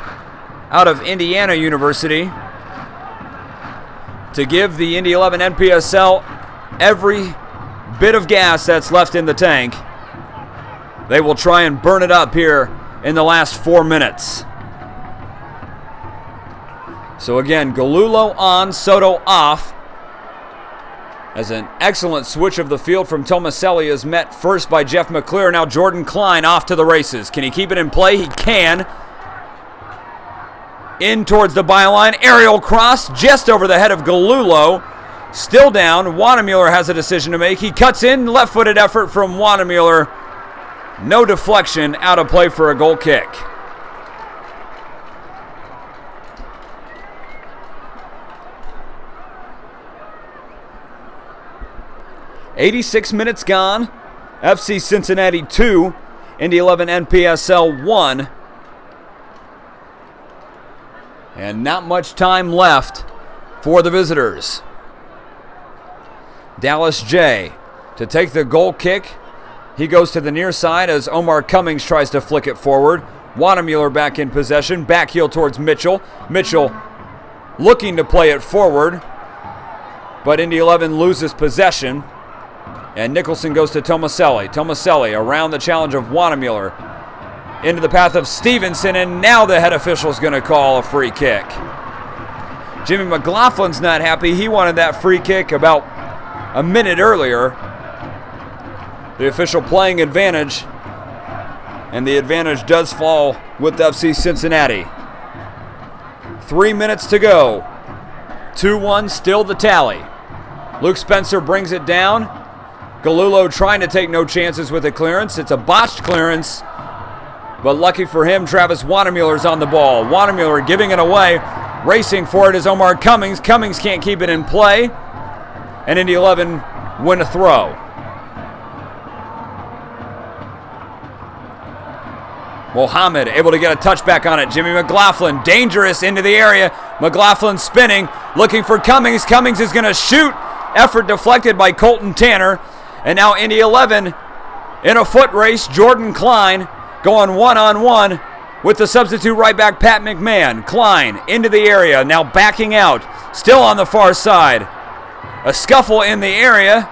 out of Indiana University to give the Indy 11 NPSL every bit of gas that's left in the tank. They will try and burn it up here in the last 4 minutes. So again, Gallulo on, Soto off. As an excellent switch of the field from Tomaselli is met first by Jeff McClure. Now Jordan Klein off to the races. Can he keep it in play? He can. In towards the byline. Aerial cross just over the head of Gallulo. Still down. Wadamuller has a decision to make. He cuts in. Left-footed effort from Wadamuller. No deflection. Out of play for a goal kick. "86 minutes gone. FC Cincinnati 2, Indy 11 NPSL 1. And not much time left for the visitors. Dallas J to take the goal kick. He goes to the near side as Omar Cummings tries to flick it forward. Wadamuller back in possession. Back heel towards Mitchell. Mitchell looking to play it forward, but Indy 11 loses possession. And Nicholson goes to Tomaselli. Tomaselli around the challenge of Wadamuller. into the path of Stevenson, and now the head official is going to call a free kick. Jimmy McLaughlin's not happy. He wanted that free kick about a minute earlier. The official playing advantage, and the advantage does fall with FC Cincinnati. 3 minutes to go. 2-1 still the tally. Luke Spencer brings it down. Galullo trying to take no chances with a clearance. It's a botched clearance, but lucky for him, Travis Watermuller's on the ball. Watermuller giving it away. Racing for it is Omar Cummings. Cummings can't keep it in play, and Indy 11 win a throw. Mohammed able to get a touchback on it. Jimmy McLaughlin dangerous into the area. McLaughlin spinning, looking for Cummings. Cummings is going to shoot. Effort deflected by Colton Tanner. And now Indy 11 in a foot race. Jordan Klein going one-on-one with the substitute right back Pat McMahon. Klein into the area, now backing out. Still on the far side. A scuffle in the area.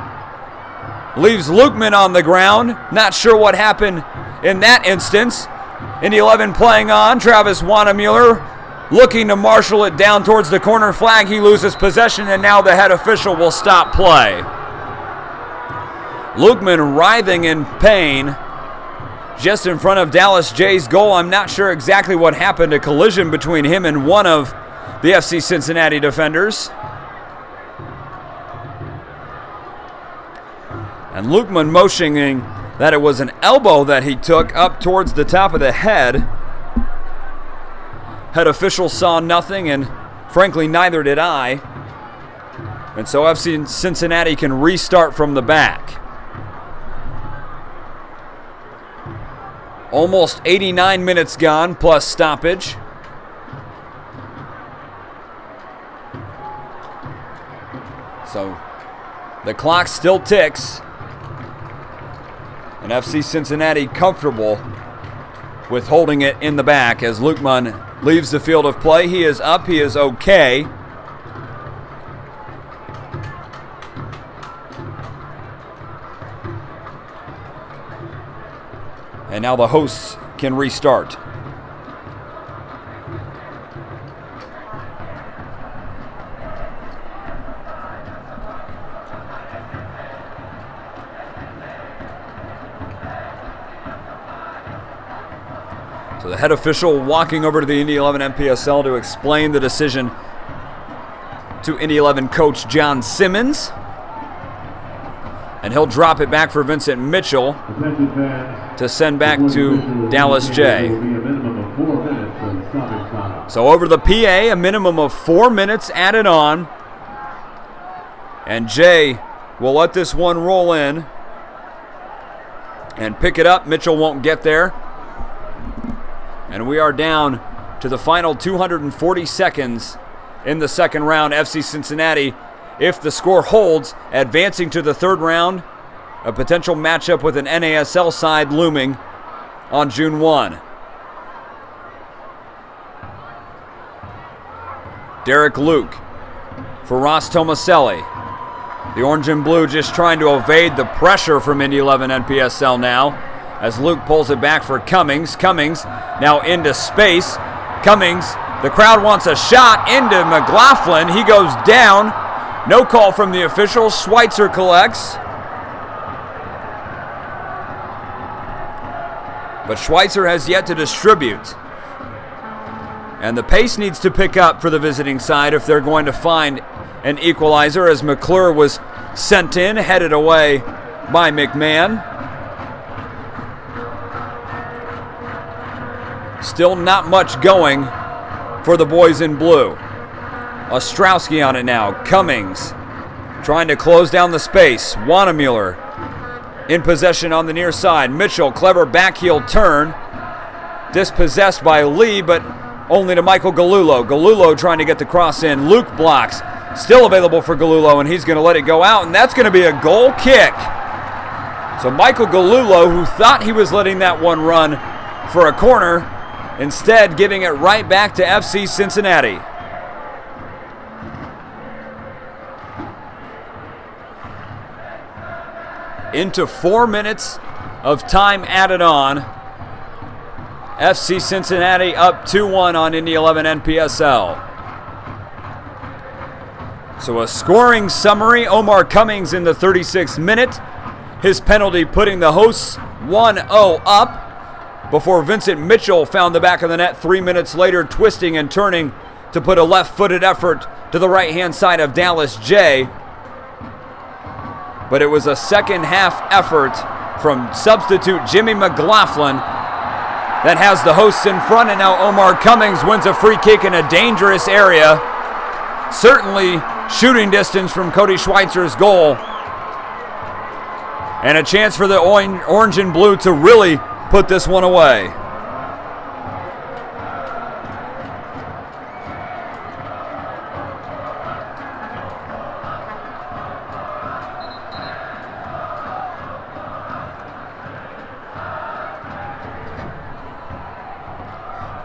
Leaves Lukeman on the ground. Not sure what happened in that instance. Indy 11 playing on. Travis Watermuller looking to marshal it down towards the corner flag. He loses possession, and now the head official will stop play. Lukeman writhing in pain just in front of Dallas Jay's goal. I'm not sure exactly what happened. A collision between him and one of the FC Cincinnati defenders. And Lukeman motioning that it was an elbow that he took up towards the top of the head. Head official saw nothing, and frankly, neither did I. And so FC Cincinnati can restart from the back. Almost 89 minutes gone, plus stoppage. So the clock still ticks. And FC Cincinnati comfortable with holding it in the back as Lukeman leaves the field of play. He is up. He is okay. And now the hosts can restart. So the head official walking over to the Indy 11 MPSL to explain the decision to Indy 11 coach John Simmons. And he'll drop it back for Vincent Mitchell to send back to Dallas J. So over the PA, a minimum of 4 minutes added on. And Jay will let this one roll in and pick it up. Mitchell won't get there. And we are down to the final 240 seconds in the second round. FC Cincinnati, if the score holds, advancing to the third round. A potential matchup with an NASL side looming on June 1. Derek Luke for Ross Tomaselli. The orange and blue just trying to evade the pressure from Indy 11 NPSL now, as Luke pulls it back for Cummings. Cummings now into space. Cummings, the crowd wants a shot into McLaughlin. He goes down. No call from the officials. Schweitzer collects. But Schweitzer has yet to distribute. And the pace needs to pick up for the visiting side if they're going to find an equalizer, as McClure was sent in, headed away by McMahon. Still not much going for the boys in blue. Ostrowski on it now. Cummings trying to close down the space. Watermuller in possession on the near side. Mitchell, clever backheel turn. Dispossessed by Lee, but only to Michael Galullo. Galullo trying to get the cross in. Luke blocks. Still available for Galullo, and he's going to let it go out, and that's going to be a goal kick. So Michael Galullo, who thought he was letting that one run for a corner, instead giving it right back to FC Cincinnati. Into 4 minutes of time added on. FC Cincinnati up 2-1 on Indy 11 NPSL. So a scoring summary. Omar Cummings in the 36th minute. His penalty putting the hosts 1-0 up before Vincent Mitchell found the back of the net 3 minutes later, twisting and turning to put a left-footed effort to the right-hand side of Dallas J. But it was a second-half effort from substitute Jimmy McLaughlin that has the hosts in front, and now Omar Cummings wins a free kick in a dangerous area. Certainly shooting distance from Cody Schweitzer's goal. And a chance for the orange and blue to really put this one away.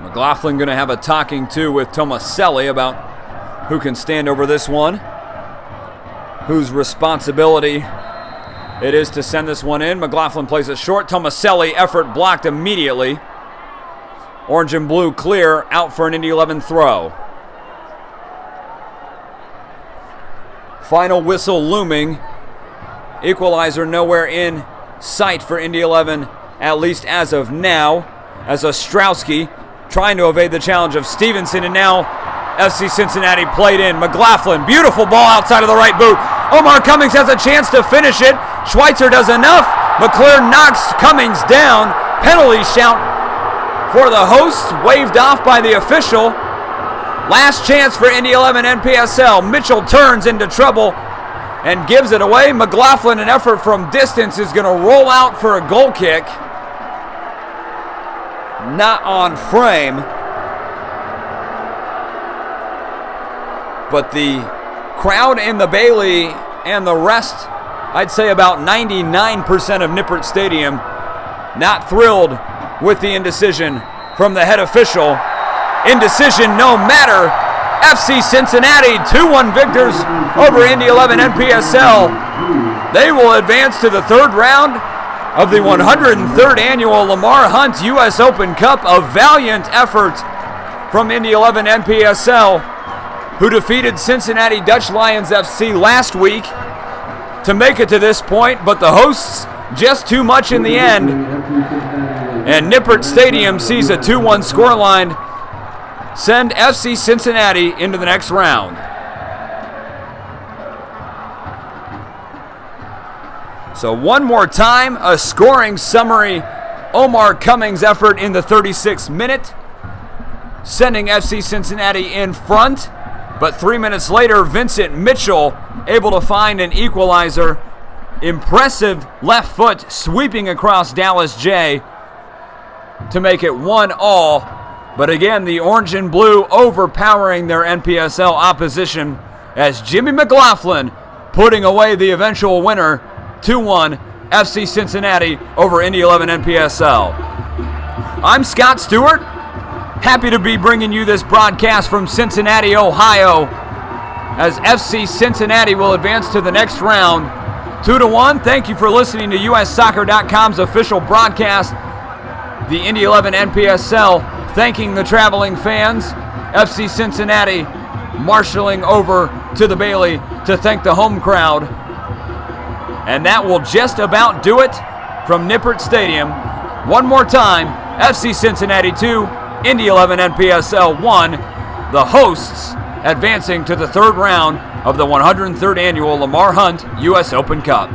McLaughlin going to have a talking to with Tomaselli about who can stand over this one, whose responsibility it is to send this one in. McLaughlin plays it short. Tomaselli, effort blocked immediately. Orange and blue clear, out for an Indy 11 throw. Final whistle looming. Equalizer nowhere in sight for Indy 11, at least as of now, as Ostrowski trying to evade the challenge of Stevenson, and now FC Cincinnati played in. McLaughlin, beautiful ball outside of the right boot. Omar Cummings has a chance to finish it. Schweitzer does enough. McClure knocks Cummings down. Penalty shout for the hosts, waved off by the official. Last chance for Indy 11 NPSL. Mitchell turns into trouble and gives it away. McLaughlin, an effort from distance, is going to roll out for a goal kick. Not on frame. But the crowd in the Bailey and the rest, I'd say about 99% of Nippert Stadium, not thrilled with the indecision from the head official. Indecision no matter. FC Cincinnati 2-1 victors over Indy 11 NPSL. They will advance to the third round of the 103rd annual Lamar Hunt U.S. Open Cup. A valiant effort from Indy 11 NPSL, who defeated Cincinnati Dutch Lions FC last week to make it to this point, but the hosts just too much in the end. And Nippert Stadium sees a 2-1 scoreline send FC Cincinnati into the next round. So one more time, a scoring summary. Omar Cummings' effort in the 36th minute, sending FC Cincinnati in front. But 3 minutes later, Vincent Mitchell able to find an equalizer. Impressive left foot sweeping across Dallas J to make it 1-1. But again, the orange and blue overpowering their NPSL opposition as Jimmy McLaughlin putting away the eventual winner. 2-1 FC Cincinnati over Indy 11 NPSL. I'm Scott Stewart. Happy to be bringing you this broadcast from Cincinnati, Ohio, as FC Cincinnati will advance to the next round. 2-1. Thank you for listening to USsoccer.com's official broadcast. The Indy 11 NPSL thanking the traveling fans. FC Cincinnati marshaling over to the Bailey to thank the home crowd. And that will just about do it from Nippert Stadium. One more time, FC Cincinnati 2, Indy 11 NPSL 1, the hosts advancing to the third round of the 103rd annual Lamar Hunt U.S. Open Cup.